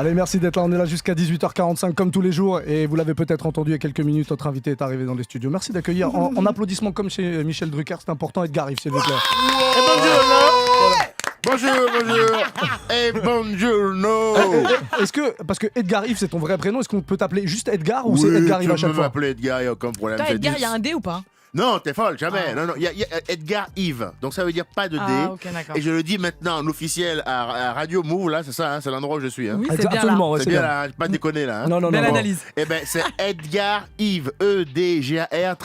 Allez, merci d'être là. On est là jusqu'à 18h45 comme tous les jours. Et vous l'avez peut-être entendu il y a quelques minutes, notre invité est arrivé dans les studios. Merci d'accueillir en applaudissements comme chez Michel Drucker. C'est important. Edgar Rive, s'il vous plaît. Bonjour et bonjour. Est-ce que, parce que Edgar Rive, c'est ton vrai prénom, est-ce qu'on peut t'appeler juste Edgar ou c'est Edgar Rive à chaque Tu peux fois? m'appeler Edgar, il n'y a aucun problème. Toi, Edgar, il y a un D ou pas? Non, t'es folle, jamais. Non, il y a Edgar Yves. Donc ça veut dire pas de D. Ah, ok, d'accord. Et je le dis maintenant en officiel à Radio Move, là, c'est ça, c'est l'endroit où je suis. Oui, c'est bien là. Absolument, ouais, C'est bien là, pas déconner là. Non. Belle analyse. Eh ben, c'est Edgar Yves, E-D-G-A-R,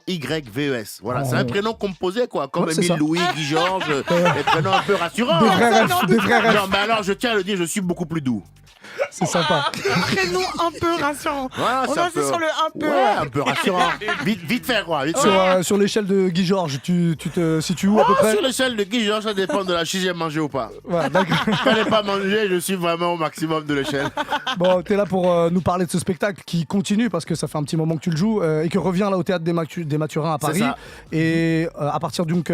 Y-V-E-S. Voilà, c'est un prénom composé, quoi, comme Ouais, c'est Émile ça. Louis, Guy Georges, des prénoms un peu rassurants. Des vrais rêves, des vrais rêves. Non, mais alors, je tiens à le dire, je suis beaucoup plus doux. C'est sympa. Un prénom un peu rassurant. Voilà, On c'est un insiste peu- sur le un peu. Ouais, un peu rassurant. Vite fait, quoi. Vite fait. Sur l'échelle de Guy Georges, tu te situes où à peu près? Sur l'échelle de Guy Georges, ça dépend de la si j'ai mangé ou pas. Ouais, d'accord. Quand je n'ai pas mangé, je suis vraiment au maximum de l'échelle. Bon, t'es là pour nous parler de ce spectacle qui continue parce que ça fait un petit moment que tu le joues et qui revient là au théâtre des Mathurins à Paris. ça. Et à partir Du 7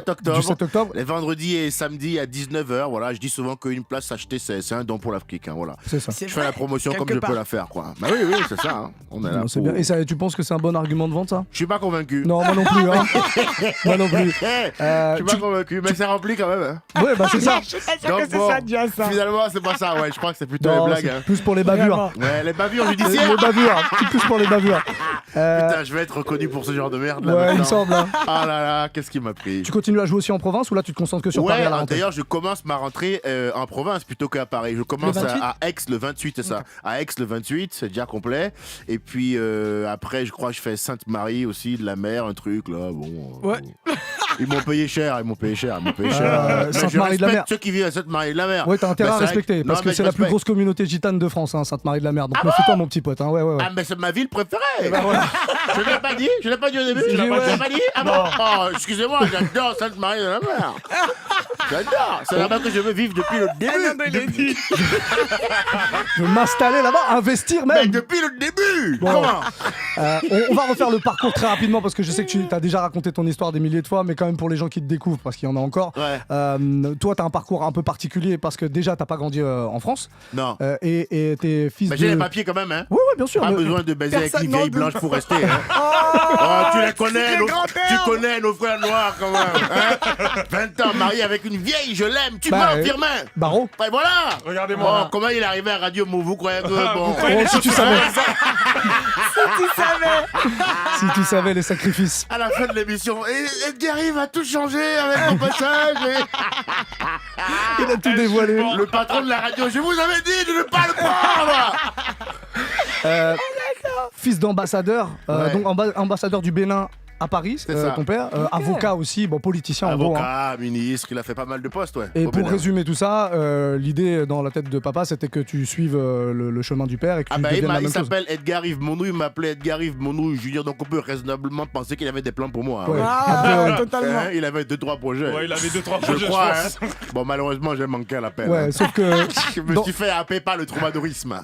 octobre. Du 7 octobre. Les vendredis et samedis à 19h. Voilà, je dis souvent qu'une place achetée, c'est un don pour l'Afrique. Hein, voilà. C'est ça. C'est Je fais la promotion comme quelque je part. peux la faire, quoi. Bah oui, c'est ça. Hein. On est là. Non, c'est pour- bien. Et ça, tu penses que c'est un bon argument de vente, ça? Je suis pas convaincu. Non, moi non plus. Hein. Moi non plus. Je suis pas convaincu, mais c'est rempli quand même. Hein. Ouais, bah c'est ça. Je suis pas sûr Donc que c'est bon, ça, déjà ça. finalement, c'est pas ça. Ouais, je crois que c'est plutôt Non, une blague. c'est Hein. plus pour les bavures. Vraiment. Ouais, les bavures Les judiciaires. bavures. C'est plus pour les bavures. Putain, je vais être reconnu pour ce genre de merde là. Ouais, il me maintenant. semble. Hein. Ah là là, qu'est-ce qui m'a pris. Tu continues à jouer aussi en province ou là tu te concentres que sur Paris à la rentrée? D'ailleurs, je commence ma rentrée en province plutôt qu'à Paris. Je commence Le 28? à Aix le 28, c'est ça. À Aix le 28, c'est déjà complet. Et puis après, je crois que je fais Sainte-Marie aussi, de la mer, un truc là. Bon. Ouais. Ils m'ont payé cher. Mais je Sainte-Marie de la Mer. respecte ceux qui vivent à Sainte-Marie de la Mer. Ouais, t'as intérêt Mais à c'est vrai respecter que- parce non, que mais c'est je la plus respecte. grosse communauté gitane de France, hein, Sainte-Marie de la Mer. Donc méfie-toi, mon petit pote. Hein. Ouais. Ah, mais c'est ma ville préférée. Ben Je ne l'ai pas dit au début. Si, Je l'ai ouais. pas dit. Ah bon? Oh, excusez-moi, j'adore Sainte-Marie de la Mer. J'adore. C'est là-bas que je veux vivre depuis le début. Je veux m'installer là-bas, investir Mais même. depuis le début. Bon. Comment? On va refaire le parcours très rapidement parce que je sais que tu as déjà raconté ton histoire des milliers de fois, mais quand même pour les gens qui te découvrent, parce qu'il y en a encore. Ouais. Toi, tu as un parcours un peu particulier parce que déjà, t'as pas grandi en France Non. et t'es fils Mais de. j'ai les papiers quand même, hein. Oui, bien sûr. Pas mais- besoin de baiser avec Personne une n'en vieille doute. blanche pour rester. Hein. Oh, tu les connais, les grands-pères. tu connais nos frères noirs quand même. Hein. 20 ans marié avec une vieille, je l'aime. Tu Bah, mens, Firmin. Barreau. Et voilà. Regardez-moi. Oh, comment il est arrivé à Radio Move, vous croyez que bon. Oh, si tu savais. Tu savais. Si tu savais les sacrifices. À la fin de l'émission, Edgar Rive a tout changé avec mon passage. Il a tout dévoilé. Le patron de la radio, je vous avais dit de ne pas le prendre. Fils d'ambassadeur, Ouais. donc ambassadeur du Bénin à Paris, C'est ça. ton père. Avocat aussi, bon, politicien en gros. Hein. Avocat, ministre, il a fait pas mal de postes, ouais. Et au pour Bénin. résumer tout ça, l'idée dans la tête de papa, c'était que tu suives le chemin du père et que tu Ah bah deviennes la il même chose. s'appelle Edgar Yves Monou, il m'appelait Edgar Yves Monou Junior, donc on peut raisonnablement penser qu'il avait des plans pour moi. Ouais. Ouais. Ah, totalement. Hein, il avait 2-3 projets. Ouais, il avait 2-3 je projets, crois. je pense. Hein. Bon, malheureusement, j'ai manqué à l'appel. Ouais, hein. sauf que, Je me dans, suis fait happer par le troubadourisme.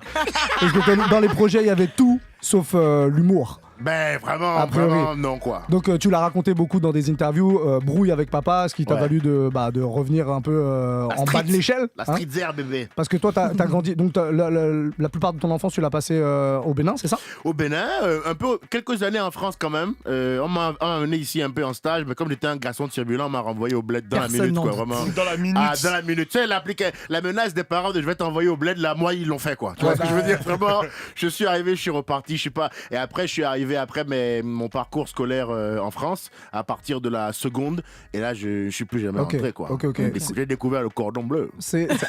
parce que dans les projets, il y avait tout sauf l'humour. Ben, vraiment, A priori. vraiment, non, quoi. Donc tu l'as raconté beaucoup dans des interviews, brouille avec papa, ce qui t'a Ouais. valu de revenir un peu en street. bas de l'échelle. La hein. street zère, bébé. Parce que toi, t'as grandi, donc la plupart de ton enfance, tu l'as passé au Bénin, c'est ça? Au Bénin, un peu, quelques années en France quand même. On m'a amené ici un peu en stage, mais comme j'étais un garçon turbulent, on m'a renvoyé au bled dans Personne la minute, n'en quoi, doute. vraiment. Dans la minute. Ah, dans la minute. Tu sais, la menace des parents de je vais t'envoyer au bled, là, moi, ils l'ont fait, quoi. Tu vois ce que je veux dire? Vraiment, je suis arrivé, je suis reparti, je sais pas. Et après, je suis arrivé après mon parcours scolaire en France, à partir de la seconde. Et là, je suis plus jamais Ok, rentré, quoi. ok. J'ai découvert le cordon bleu.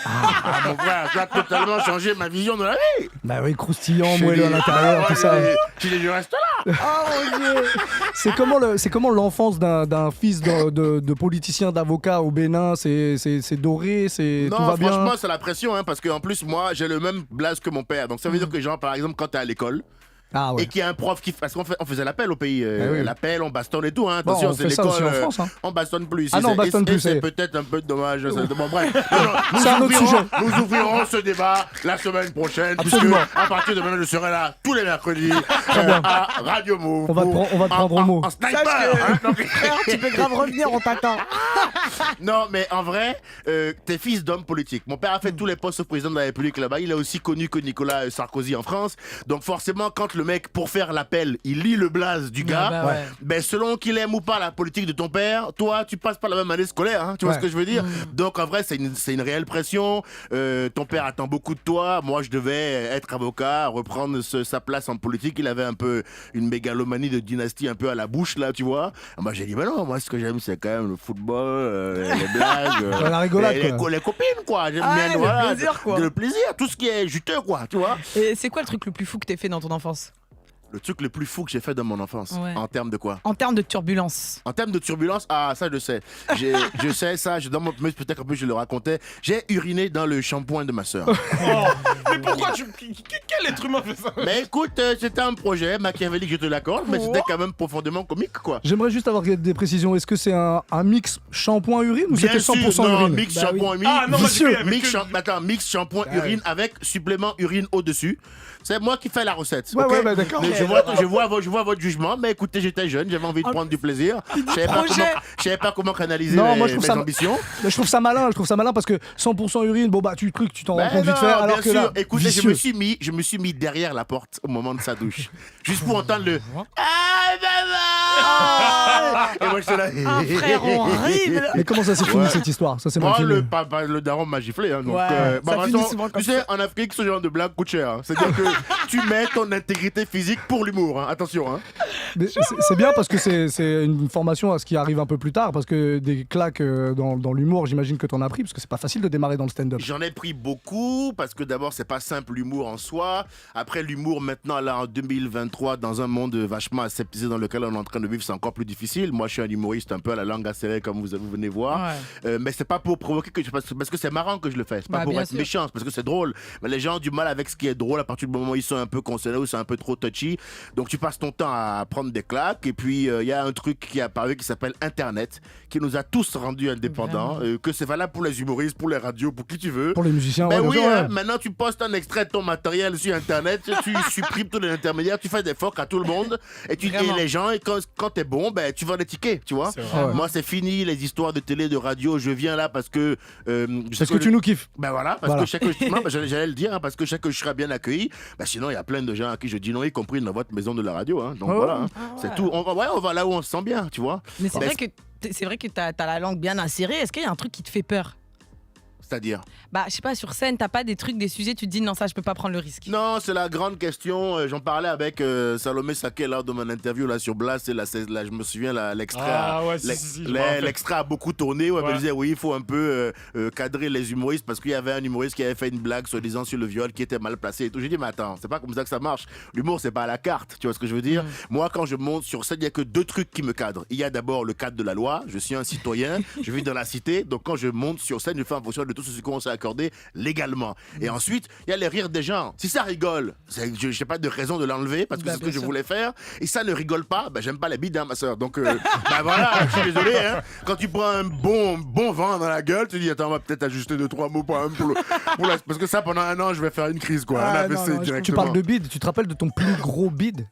Ah, Mon frère, ça a totalement changé ma vision de la vie. bah oui, croustillant, J'ai moelleux à dit, l'intérieur, tout ça. Je reste là. C'est comment l'enfance d'un fils de politicien, d'avocat au Bénin? C'est doré, tout Non, va bien? franchement, c'est la pression, hein, parce qu'en plus, moi, j'ai le même blaze que mon père. Donc, ça veut dire que, genre, par exemple, quand t'es à l'école, Ah ouais. et qu'il y a un prof qui. Parce on faisait l'appel au pays. Oui. L'appel, on bastonne et tout. Hein. Bon, Attention, on c'est fait ça aussi l'école. en France, hein. On bastonne plus ici. Ah non, on bastonne plus, c'est c'est- peut-être un peu dommage. Bon, bref. Non, C'est un autre sujet. nous ouvrirons ce débat la semaine prochaine. Absolument. Puisque à partir de maintenant, je serai là tous les mercredis bien. à Radio Move. On va te prendre au mot. En sniper. Sache que- Hein, donc- Frère, tu peux grave revenir, on t'attend. Non, mais en vrai, t'es fils d'homme politique. Mon père a fait tous les postes au président de la République là-bas. Il est aussi connu que Nicolas Sarkozy en France. Donc forcément, quand le mec, pour faire l'appel, il lit le blaze du gars, bah ouais. ben selon qu'il aime ou pas la politique de ton père, toi, tu passes pas la même année scolaire. Hein, tu vois Ouais. ce que je veux dire? Donc en vrai, c'est une réelle pression. Ton père attend beaucoup de toi. Moi, je devais être avocat, reprendre sa place en politique. Il avait un peu une mégalomanie de dynastie un peu à la bouche, là, tu vois. Moi, j'ai dit, mais non, moi, ce que j'aime, c'est quand même le football, les blagues, La rigolade, quoi. les copines, quoi. J'aime Ah, bien, le voilà, plaisir, quoi. le plaisir, tout ce qui est juteux, quoi, tu vois. Et c'est quoi le truc le plus fou que t'aies fait dans ton enfance? Le truc le plus fou que j'ai fait dans mon enfance, Ouais. en termes de quoi? En termes de turbulence. En termes de turbulence, ah, ça, je sais. Je sais ça, dans mon peut-être qu'en plus je le racontais. J'ai uriné dans le shampoing de ma sœur. Mais pourquoi tu. Quel être humain fait ça? Mais écoute, c'était un projet machiavélique, je te l'accorde, mais c'était quand même profondément comique, quoi. J'aimerais juste avoir des précisions. Est-ce que c'est un mix shampoing-urine ou Bien c'était sûr, 100% non, urine? mix Bah oui. shampoing, Ah non, moi j'ai Vicieux. cru avec mix shampoing Ah urine avec supplément urine au-dessus. C'est moi qui fais la recette. Ouais, ok ouais, bah, d'accord. Mais je vois votre jugement, mais écoutez, j'étais jeune, j'avais envie de prendre du plaisir. Je savais pas comment canaliser Non, moi, je mes trouve ça- ambitions. Mais je trouve ça malin parce que 100% urine, bon bah tu t'en rends Ben compte vite non, fait. Alors bien que sûr. là, Écoutez, vicieux. je me suis mis derrière la porte au moment de sa douche, juste pour entendre le ah maman. Et moi j'étais là. Un frère horrible. Mais comment ça s'est fini Ouais. cette histoire? Ça c'est mal Oh, filmé. le daron m'a giflé. Hein, donc, Ouais, ça de toute finit façon, souvent comme tu sais, en Afrique, ce genre de blague coûte cher. Hein. C'est-à-dire que tu mets ton intégrité physique pour l'humour. Hein. Attention. Hein. Mais c'est bien parce que c'est une formation à ce qui arrive un peu plus tard parce que des claques dans l'humour, j'imagine que t'en as pris parce que c'est pas facile de démarrer dans le stand-up. J'en ai pris beaucoup parce que d'abord, c'est pas simple l'humour en soi. Après, l'humour maintenant, là, en 2023, dans un monde vachement aseptisé dans lequel on est en train de vivre, c'est encore plus difficile. Moi, je suis un humoriste un peu à la langue acérée, comme vous venez voir. Ouais. Mais c'est pas pour provoquer parce que c'est marrant que je le fais. C'est pas Bah, pour bien être sûr. méchant, c'est parce que c'est drôle. Mais les gens ont du mal avec ce qui est drôle à partir du moment où ils sont un peu concernés ou c'est un peu trop touchy. Donc tu passes ton temps à prendre des claques. Et puis il y a un truc qui est apparu qui s'appelle Internet, qui nous a tous rendus indépendants. Que c'est valable pour les humoristes, pour les radios, pour qui tu veux. Pour les musiciens, Ben ouais, oui, bien sûr, hein, ouais. maintenant tu postes un extrait de ton matériel sur Internet, tu supprimes tous les intermédiaires, tu fais des phoques à tout le monde et Vraiment. les gens, et quand t'es bon, ben tu vends des tickets, tu vois. C'est vrai. Ouais. Moi c'est fini les histoires de télé, de radio, je viens là parce que je sais Parce que tu nous kiffes. ben voilà, parce Voilà. que j'allais le dire, hein, parce que chaque que je serai bien accueilli, ben sinon il y a plein de gens à qui je dis non, y compris dans votre maison de la radio, hein. Donc Ouais. voilà, hein. Ah ouais. C'est tout. On va là où on se sent bien, tu vois. Mais c'est Ben, vrai que t'as la langue bien insérée. Est-ce qu'il y a un truc qui te fait peur? C'est-à-dire. Bah, je sais pas, sur scène, t'as pas des trucs, des sujets, tu te dis non, ça, je peux pas prendre le risque. Non, c'est la grande question. J'en parlais avec Salomé Saké lors de mon interview là sur Blast. Je me souviens l'extrait. Ah ouais, si, je me rappelle. L'extrait a beaucoup tourné. Ouais, Ouais. Elle disait oui, il faut un peu cadrer les humoristes parce qu'il y avait un humoriste qui avait fait une blague soi-disant sur le viol qui était mal placé et tout. J'ai dit mais attends, c'est pas comme ça que ça marche. L'humour c'est pas à la carte. Tu vois ce que je veux dire? Moi, quand je monte sur scène, il y a que deux trucs qui me cadrent. Il y a d'abord le cadre de la loi. Je suis un citoyen. Je vis dans la cité. Donc quand je monte sur scène, je fais en fonction de tout ce qu'on s'est accordé légalement. Et ensuite, il y a les rires des gens. Si ça rigole, je n'ai pas de raison de l'enlever parce que Bah, c'est ce que bien je sûr. voulais faire. Et ça ne rigole pas, j'aime pas les bides, hein, ma soeur. Donc, bah voilà, je suis désolé. Hein. Quand tu prends un bon vent dans la gueule, tu dis, attends, on va peut-être ajuster 2-3 mots parce que ça, pendant un an, je vais faire une crise, quoi. Ah, un AVC non, non, directement. Tu parles de bide, tu te rappelles de ton plus gros bide?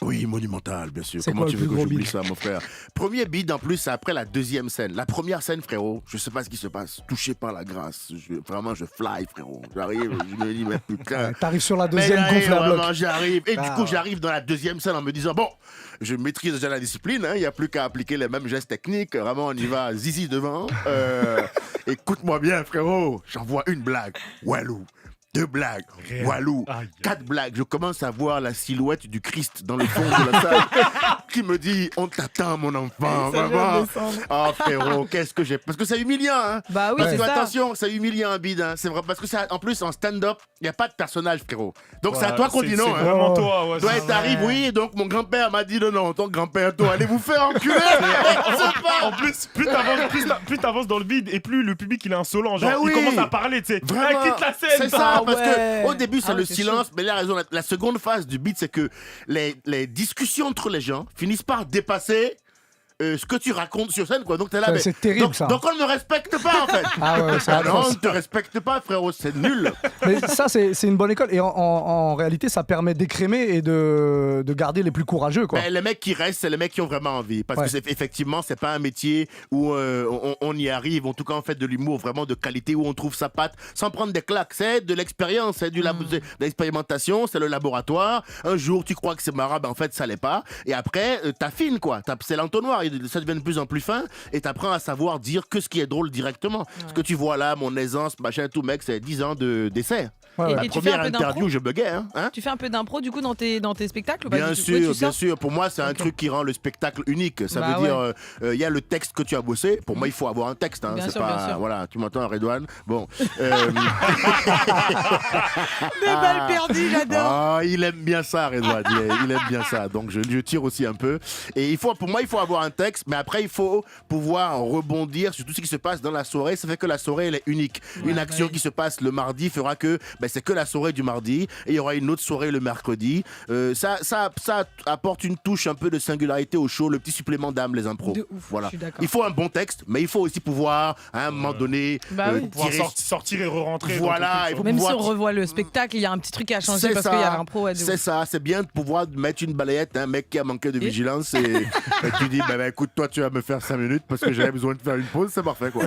Oui, monumental, bien sûr. C'est Comment quoi tu le veux plus que gros j'oublie bide? ça, mon frère? Premier bide, en plus, c'est après la deuxième scène. La première scène, frérot, je sais pas ce qui se passe. Touché par la grâce. Vraiment, je fly, frérot. J'arrive, je me dis, mais putain. T'arrives sur la Mais deuxième j'arrive, gonfle à bloc. vraiment, j'arrive. Et du Ah. coup, j'arrive dans la deuxième scène en me disant, bon, je maîtrise déjà la discipline, hein, il n'y a plus qu'à appliquer les mêmes gestes techniques. Vraiment, on y va zizi devant. Écoute-moi bien, frérot. J'envoie une blague. Walou. 2 blagues. Walou. Aïe. 4 blagues. Je commence à voir la silhouette du Christ dans le fond de la salle. qui me dit on t'attend mon enfant. Vraiment. Oh frérot, qu'est-ce que j'ai. Parce que c'est humiliant, hein. Bah oui, Parce c'est que ça. attention, c'est humiliant un bide. Hein. C'est vrai. Parce que ça, en plus, en stand-up, il n'y a pas de personnage, frérot. Donc c'est à toi qu'on dit non. C'est Hein. vraiment toi, ouais. Toi, c'est- t'arrives, oui, donc mon grand-père m'a dit non, ton grand-père, toi, allez vous faire enculer. C'est pas. En plus, plus t'avances dans le vide et plus le public il est insolent. Genre, Ben oui. il commence à parler, tu sais. Vraiment. Quitte la scène. C'est ça, Ah parce ouais. que au début c'est Ah ouais, le c'est silence, mais là raison. La seconde phase du beat, c'est que les discussions entre les gens finissent par dépasser ce que tu racontes sur scène, quoi. Donc t'es là, mais- C'est terrible, donc, ça. donc on ne me respecte pas en fait. Ah ouais, c'est Ah non, on atroce. ne te respecte pas, frérot, c'est nul. Mais ça, c'est une bonne école. Et en réalité, ça permet d'écrémer et de garder les plus courageux, quoi. Ben, les mecs qui restent, c'est les mecs qui ont vraiment envie. Parce Ouais. que effectivement, c'est pas un métier où on y arrive. En tout cas, on fait de l'humour vraiment de qualité, où on trouve sa patte sans prendre des claques. C'est de l'expérience, c'est de l'expérimentation, c'est le laboratoire. Un jour, tu crois que c'est marrant, ben en fait, ça l'est pas. Et après, t'affines, quoi. C'est l'entonnoir. Ça devient de plus en plus fin. Et t'apprends à savoir dire que ce qui est drôle directement. Ce que tu vois là, mon aisance, machin, tout, mec, c'est 10 ans d'essai. Ouais, Et- ouais. et tu fais Première un peu d'impro interview, je buguais, hein. Tu fais un peu d'impro du coup dans tes spectacles ou pas Bien du tout? sûr, Ouais, tu bien sors sûr. Pour moi, c'est un truc qui rend le spectacle unique. Ça Bah veut dire, il y a le texte que tu as bossé. Pour moi, il faut avoir un texte. Hein. Bien C'est sûr, pas, bien sûr. voilà, tu m'entends, Redouane. Bon. Des balles perdues, j'adore. Ah, il aime bien ça, Redouane. Il aime bien ça. Donc, je tire aussi un peu. Et pour moi, il faut avoir un texte, mais après, il faut pouvoir rebondir sur tout ce qui se passe dans la soirée. Ça fait que la soirée, elle est unique. Une action qui se passe le mardi fera que c'est que la soirée du mardi, et il y aura une autre soirée le mercredi. Ça apporte une touche un peu de singularité au show, le petit supplément d'âme, les impros. De ouf, Voilà. je suis d'accord. Il faut un bon texte, mais il faut aussi pouvoir, à un moment donné, Bah oui. Pouvoir tirer. sortir et re-rentrer. Voilà, dans ton il truc, faut quoi. Même si pouvoir- on revoit le spectacle, il y a un petit truc à changer C'est parce ça, qu'il y a l'impro. Ouais, de c'est ouf. ça, c'est bien de pouvoir mettre une balayette à un mec qui a manqué de vigilance et tu dis, écoute, toi, tu vas me faire 5 minutes parce que j'avais besoin de faire une pause, c'est parfait, quoi.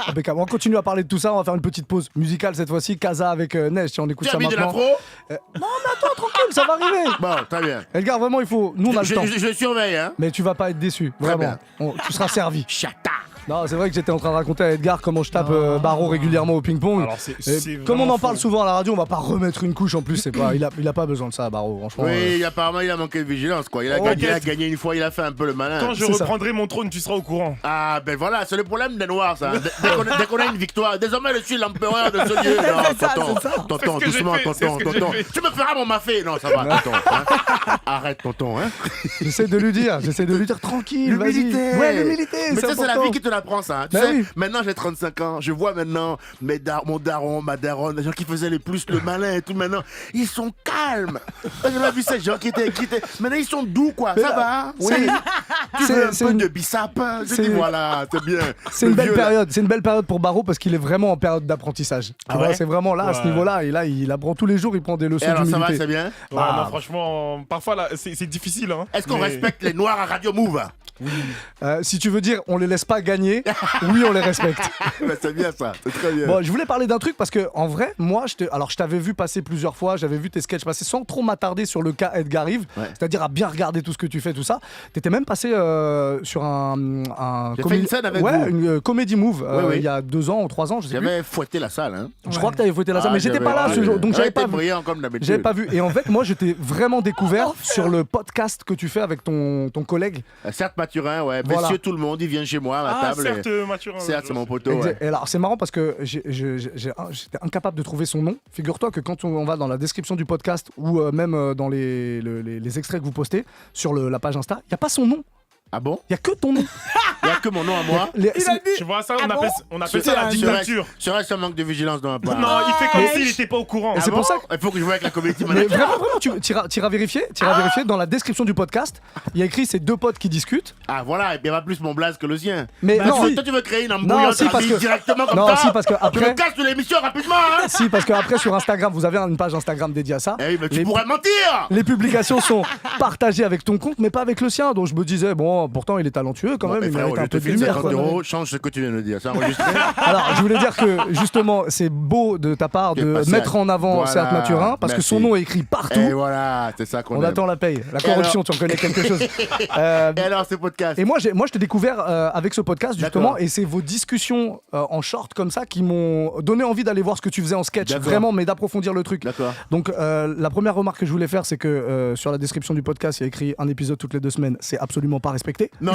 Impeccable. On continue à parler de tout ça. On va faire une petite pause musicale cette fois-ci. Casa avec Neige. Si on écoute Tu ça as mis de maintenant. l'afro? Attends, tranquille, ça va arriver. Bon, très bien. Edgar, vraiment, il faut. Nous, on a le temps. Je surveille, hein. Mais tu vas pas être déçu. Très Vraiment. Tu seras servi. Chata. Non, c'est vrai que j'étais en train de raconter à Edgar comment je tape Barreau régulièrement au ping-pong. Alors, c'est Et comme on vraiment en parle faux. souvent à la radio, on va pas remettre une couche en plus. C'est pas, il a pas besoin de ça, Barreau. Franchement. Oui, apparemment, il a manqué de vigilance, quoi. Il a gagné une fois, il a fait un peu le malin. Quand je C'est ça. reprendrai mon trône, tu seras au courant. Ah, ben voilà, c'est le problème des Noirs, ça. Dès qu'on a une victoire, désormais, je suis l'empereur de ce lieu. Non, C'est ça, tonton, c'est ça. tonton, C'est ce que j'ai doucement, fait, c'est tonton, ce que j'ai tonton. fait. Tu me feras mon mafé. Non, ça va, tonton. Hein. Arrête, tonton, hein. J'essaie de lui dire tranquille, vas-y. L'humilité. Ouais, l'humilité. Mais ça, c'est la important. vie qui te l'apprend, ça. Tu Ben sais, oui. maintenant, j'ai 35 ans. Je vois maintenant mon daron, ma daronne, les gens qui faisaient le plus le malin et tout. Maintenant, ils sont calmes. J'ai vu ces gens qui étaient. Maintenant, ils sont doux, quoi. Mais Ça là, va. Oui. Tu c'est- veux un c'est peu une- de bissap. Je c'est- dis, voilà, c'est bien. C'est Le une belle vieux, là. période. C'est une belle période pour Barreau parce qu'il est vraiment en période d'apprentissage. Tu Ah vois, ouais c'est vraiment là, à ce Ouais. niveau-là. Et là, il apprend tous les jours, il prend des Et leçons alors, ça va, d'humilité. c'est bien. Ouais, Ah. non, franchement, parfois là, c'est difficile. Hein. Est-ce qu'on Mais- respecte les Noirs à Radio Move? Si tu veux dire, on les laisse pas gagner, oui, on les respecte. Ben, c'est bien ça, c'est très bien. Bon, je voulais parler d'un truc parce que en vrai, moi, je t'avais vu passer plusieurs fois, j'avais vu tes sketchs passer sans trop m'attarder sur le cas Edgar Rive, Ouais. c'est-à-dire à bien regarder tout ce que tu fais, tout ça. T'étais même passé sur un J'ai fait une scène avec vous. une comedy move Oui, oui. il y a 2 ans ou 3 ans, je sais plus. J'avais fouetté la salle. Hein. Je crois que t'avais fouetté la salle, mais j'étais pas là ce jour, donc j'avais pas vu. brillant comme d'habitude. J'avais pas vu. Et en fait, moi, je t'ai vraiment découvert sur le podcast que tu fais avec ton collègue. Certes, Mathurin, ouais. Voilà. Monsieur tout le monde, il vient chez moi à ma Ah, table. certes, Mathurin. Certes, c'est mon poteau. Exact. Ouais. Et alors, c'est marrant parce que j'étais incapable de trouver son nom. Figure-toi que quand on va dans la description du podcast ou même dans les extraits que vous postez sur la page Insta, il n'y a pas son nom. Ah bon? Il n'y a que ton nom. Il n'y a que mon nom à moi. Tu vois ça, Ah bon on appelle ça la Serait-ce dictature. un manque de vigilance dans ma part? Non, il fait comme Ouais. s'il n'était pas au courant. Et c'est pour ça Il faut que je voie avec la community Mais manager. vraiment, tu iras vérifier. Dans la description du podcast, il y a écrit ces 2 potes qui discutent. Ah voilà, et bien pas plus mon blaze que le sien. Mais Bah, non, toi, tu veux créer une Non, embrouille si, entre parce amis que- directement comme non, ça? si, parce que Tu après- me casses de l'émission rapidement, hein? si, parce qu'après sur Instagram, vous avez une page Instagram dédiée à ça. Eh oui, mais tu Les- pourrais mentir! Les publications sont partagées avec ton compte, mais pas avec le sien. Donc je me disais, bon, pourtant, il est talentueux quand même. Et Il frérot, mérite un je te peu de file lumière. 50 quoi. €, change ce que tu viens de dire. C'est enregistré. Alors, je voulais dire que justement, c'est beau de ta part De de passer mettre en avant voilà. Seat Maturin parce que Merci. son nom est écrit Et partout. voilà, c'est ça qu'on On aime. attend la paye. La corruption, tu en connais quelque chose. Et alors, ce podcast Et moi, je t'ai découvert avec ce podcast justement, D'accord. et c'est vos discussions en short comme ça qui m'ont donné envie d'aller voir ce que tu faisais en sketch, D'accord. vraiment, mais d'approfondir le truc. D'accord. Donc, la première remarque que je voulais faire, c'est que sur la description du podcast, il y a écrit un épisode toutes les 2 semaines. C'est absolument pas respecté. Mais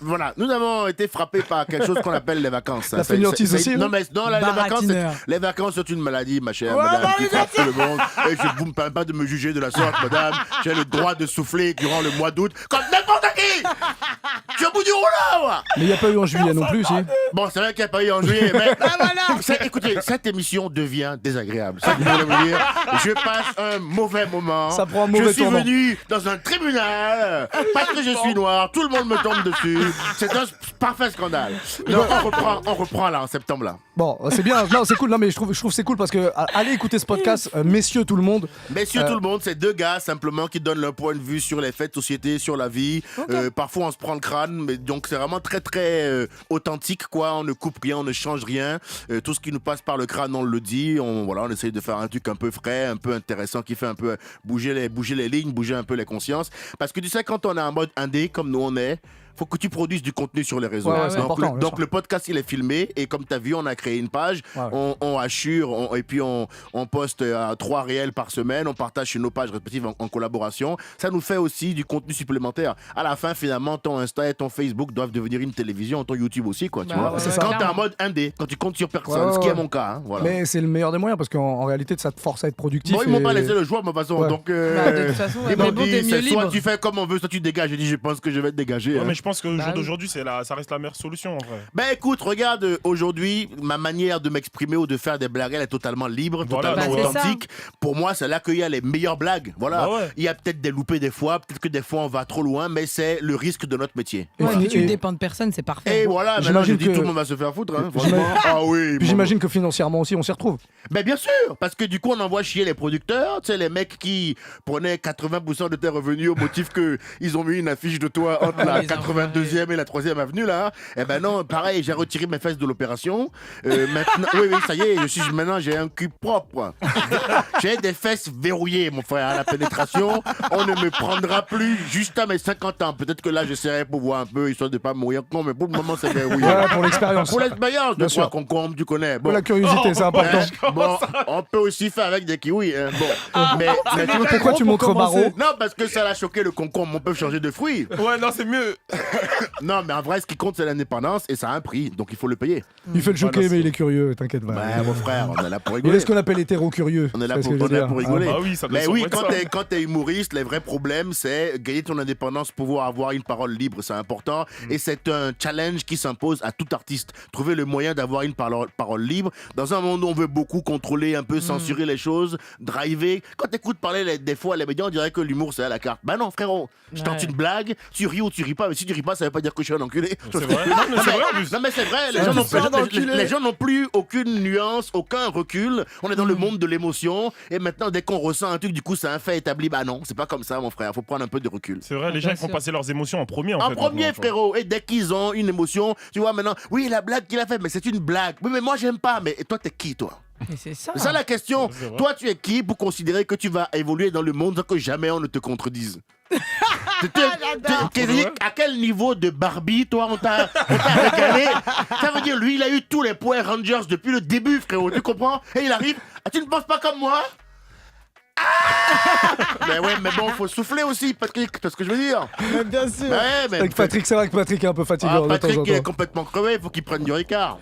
voilà, nous avons été frappés par quelque chose qu'on appelle les vacances. La fainéantise aussi, Non, non mais non, là, Baratineur. les vacances, c'est une maladie, ma chère madame, qui frappe tout le monde. Et je vous me permets pas de me juger de la sorte, madame. J'ai le droit de souffler durant le mois d'août, comme n'importe qui. Je suis au bout du rouleau, moi. Mais il n'y a pas eu en juillet non plus, si. Bon, c'est vrai qu'il n'y a pas eu en juillet, mais écoutez, cette émission devient désagréable. Ça, je voulais vous dire. Je passe un mauvais moment. Ça prend un mauvais Je suis tournant. venu dans un tribunal parce que je suis noir. Tout le monde me tombe dessus. C'est un parfait scandale. Donc on reprend là en septembre là. Bon, c'est bien. Non, c'est cool. Non, mais je trouve que c'est cool parce que allez écouter ce podcast, messieurs tout le monde. Messieurs, tout le monde, c'est 2 gars simplement qui donnent leur point de vue sur les faits de société, sur la vie. Parfois, on se prend le crâne, mais donc c'est vraiment très très authentique, quoi. On ne coupe rien, on ne change rien. Tout ce qui nous passe par le crâne, on le dit. On essaye de faire un truc un peu frais, un peu intéressant, qui fait un peu bouger les lignes, bouger un peu les consciences. Parce que tu sais, quand on est en mode indé, comme nous on est, faut que tu produises du contenu sur les réseaux. Ouais, c'est important, bien donc sûr. le podcast, il est filmé et comme tu as vu, on a créé une page, Ouais. on assure et puis on poste 3 réels par semaine, on partage sur nos pages respectives en collaboration. Ça nous fait aussi du contenu supplémentaire. À la fin, finalement, ton Insta et ton Facebook doivent devenir une télévision, ton YouTube aussi, quoi. Tu Bah vois. ouais, c'est ça. Quand tu es en clairement. mode indé, quand tu comptes sur personne, ce qui est mon cas. Hein, voilà. Mais c'est le meilleur des moyens parce qu'en réalité, ça te force à être productif. Bon, ils m'ont et- pas laissé le choix, de toute façon. Ouais. Donc, Bah, de toute façon, ouais, ils m'ont mais bon, dit, t'es mieux c'est soit libre. tu fais comme on veut, soit tu dégages. J'ai dit, je pense que je vais te dégager. Ouais, hein. mais je pense qu'au Bah jour oui. d'aujourd'hui, ça reste la meilleure solution en vrai. Ben écoute, regarde, aujourd'hui, ma manière de m'exprimer ou de faire des blagues, elle est totalement libre, Voilà. totalement Bah, c'est authentique. Pour moi, c'est là qu'il y a les meilleures blagues. Voilà. Bah ouais. Il y a peut-être des loupés des fois, peut-être que des fois on va trop loin, mais c'est le risque de notre métier. Et Ouais, puis- mais tu et- dépends de personne, c'est parfait. Et voilà, maintenant J'imagine je dis que- tout le monde va se faire foutre. Hein, J'imagine- franchement. Ah oui. Puis bon. j'imagine que financièrement aussi, on s'y retrouve. Ben bien sûr, parce que du coup on envoie chier les producteurs, tu sais les mecs qui prenaient 80% de tes revenus au motif que ils ont mis une affiche de toi entre la Les 82e et la 3e avenue là. Eh ben non, pareil, j'ai retiré mes fesses de l'opération. Maintenant, oui, ça y est, maintenant j'ai un cul propre. J'ai des fesses verrouillées, mon frère, à la pénétration. On ne me prendra plus juste à mes 50 ans. Peut-être que là j'essaierai pour voir un peu, histoire de pas mourir con, mais pour le moment c'est verrouillé. Ouais, pour l'expérience. Pour l'expérience, Bien de quoi sûr. concombre, tu connais. Pour la curiosité, c'est important. Bon, on peut aussi faire avec des kiwis. Hein. Bon, mais tu vois, Pourquoi tu montres Barreau? non, parce que ça l'a choqué le concombre. On peut changer de fruits. Ouais, non, c'est mieux. Non, mais en vrai, ce qui compte, c'est l'indépendance et ça a un prix. Donc il faut le payer. Il fait le choquer, Voilà, mais il est curieux, t'inquiète pas. Ouais, mon frère, on est là pour Il rigoler. est ce qu'on appelle hétéro-curieux. On est là C'est ce pour, que je veux dire. rigoler. Ah bah oui, ça doit mais oui, sûrement être ça. quand t'es humoriste, les vrais problèmes, c'est gagner ton indépendance, pouvoir avoir une parole libre, c'est important. Et c'est un challenge qui s'impose à tout artiste. Trouver le moyen d'avoir une parole libre. Dans un monde où on veut beaucoup contrôler, un peu censurer les choses, driver. Quand t'écoutes parler des fois les médias, on dirait que l'humour c'est à la carte. Bah non, frérot, je tente Ouais. une blague, tu ris ou tu ris pas. Mais si tu ris pas, ça veut pas dire que je suis un enculé. C'est vrai. Non, mais c'est vrai en plus. Non mais c'est vrai, les C'est gens, une histoire d'enculé. les gens n'ont plus aucune nuance, aucun recul. On est dans le monde de l'émotion et maintenant dès qu'on ressent un truc, du coup c'est un fait établi. Bah non, c'est pas comme ça mon frère, faut prendre un peu de recul. C'est vrai, les gens Bien ils font sûr. passer leurs émotions en premier en En fait. premier maintenant, frérot, et dès qu'ils ont une émotion, tu vois maintenant, oui la blague qu'il a faite, mais c'est une blague. Oui mais moi j'aime pas, mais toi t'es qui toi? Mais c'est ça. C'est ça la question. C'est vrai. Toi tu es qui pour considérer que tu vas évoluer dans le monde sans que jamais on ne te contredise? À quel niveau de Barbie, toi, on t'a régalé? Ça veut dire, lui, il a eu tous les points Rangers depuis le début, frérot, tu comprends? Et il arrive, ah, tu ne penses pas comme moi? Mais ouais, mais bon, faut souffler aussi, Patrick, tu vois ce que je veux dire? Bien sûr. Ouais, mais Avec Patrick, c'est vrai que Patrick est un peu fatigant de temps Patrick en qui est temps. complètement crevé, il faut qu'il prenne du Ricard.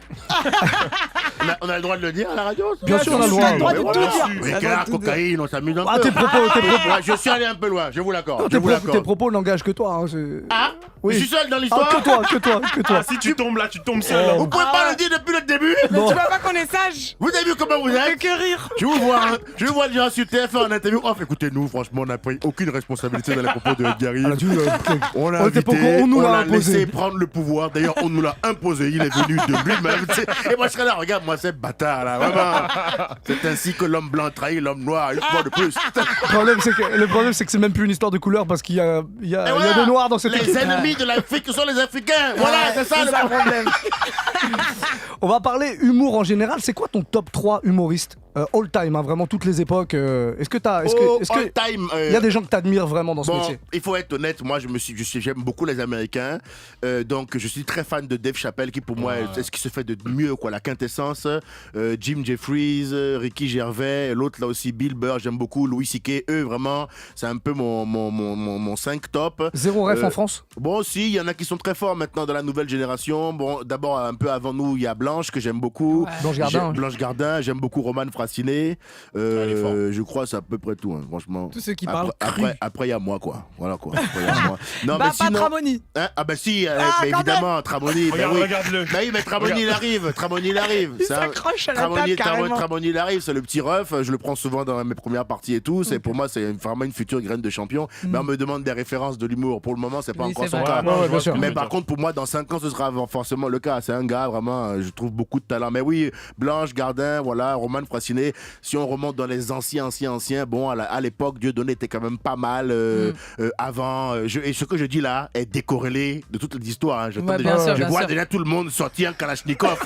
On a le droit de le dire à la radio? ça? Bien sûr, on a le droit. Mais Ouais, voilà. tout dire. Ricard, cocaïne, on s'amuse un Ah, peu. tes propos, Ouais, je suis allé un peu loin, je vous l'accorde. Je vous tes l'accorde. propos n'engagent que toi. Hein, c'est- Ah, Oui. je suis seul dans Ah, l'histoire. que toi, que toi, que toi. Ah, si tu tombes là, tu tombes seul. Oh. Vous pouvez pas le dire depuis le début. Mais Bon. tu vois pas qu'on est sage. Vous avez vu comment vous êtes? Que rire. Je vous vois, hein. Je vous vois déjà sur TF1 en interview. Oh, écoutez-nous, franchement, on n'a pris aucune responsabilité dans les propos de Gary. Ah, On a on était pas au invité, courant, on nous l'a l'a imposé. laissé prendre le pouvoir. D'ailleurs, on nous l'a imposé. Il est venu de lui-même. Tu sais. Et moi, je serais là, regarde, moi, vraiment, c'est bâtard, là, vraiment. C'est ainsi que l'homme blanc trahit l'homme noir une fois de plus. Le problème, c'est que c'est même plus une histoire de couleur parce qu'il y a des noirs dans cette équipe. Les ennemis de l'Afrique sont les Africains. Voilà, c'est ça le problème. On va parler humour en général. C'est quoi ton top 3 humoristes all time, vraiment toutes les époques Est-ce que All time. il y a des gens que t'admires vraiment dans ce Bon, métier? il faut être honnête, moi j'aime beaucoup les Américains, donc je suis très fan de Dave Chappelle qui pour moi est ce qui se fait de mieux, quoi, la quintessence. Jim Jeffries, Ricky Gervais, l'autre là aussi Bill Burr, j'aime beaucoup, Louis C.K. Eux vraiment, c'est un peu mon 5 top. Zéro ref en France? Bon, si, il y en a qui sont très forts maintenant dans la nouvelle génération. Bon, d'abord un peu avant nous, il y a Blanche que j'aime beaucoup. Ouais. Blanche Gardin, j'aime beaucoup Roman Frassiné. Je crois c'est à peu près tout, hein, franchement. Tous ceux qui parlent cru. Après, il y a moi, quoi. Voilà, quoi. Après, y a moi. Non, Bah, mais pas sinon... Tramoni. Hein, ah, bah si, mais évidemment, Tramoni. Regarde-le. Bah oui, mais Tramoni, il arrive. Tramoni, il arrive. Il s'accroche à la table, carrément. Tramoni, il arrive. C'est le petit ref. Je le prends souvent dans mes premières parties et tout. Pour moi, c'est vraiment une future graine de champion. Mais on me demande des références de l'humour. Pour le moment, c'est pas encore son cas. Bien sûr. Mais par contre, pour moi, dans 5 ans, ce sera forcément le cas. C'est un gars, vraiment, je trouve beaucoup de talent. Mais oui, Blanche, Gardin, voilà, Roman Frassiné. Si on remonte dans les anciens, bon, à l'époque, Dieudonné était quand même pas mal avant. Et ce que je dis là est décorrélé de toute l'histoire. Hein. Je vois déjà tout le monde sortir un Kalachnikov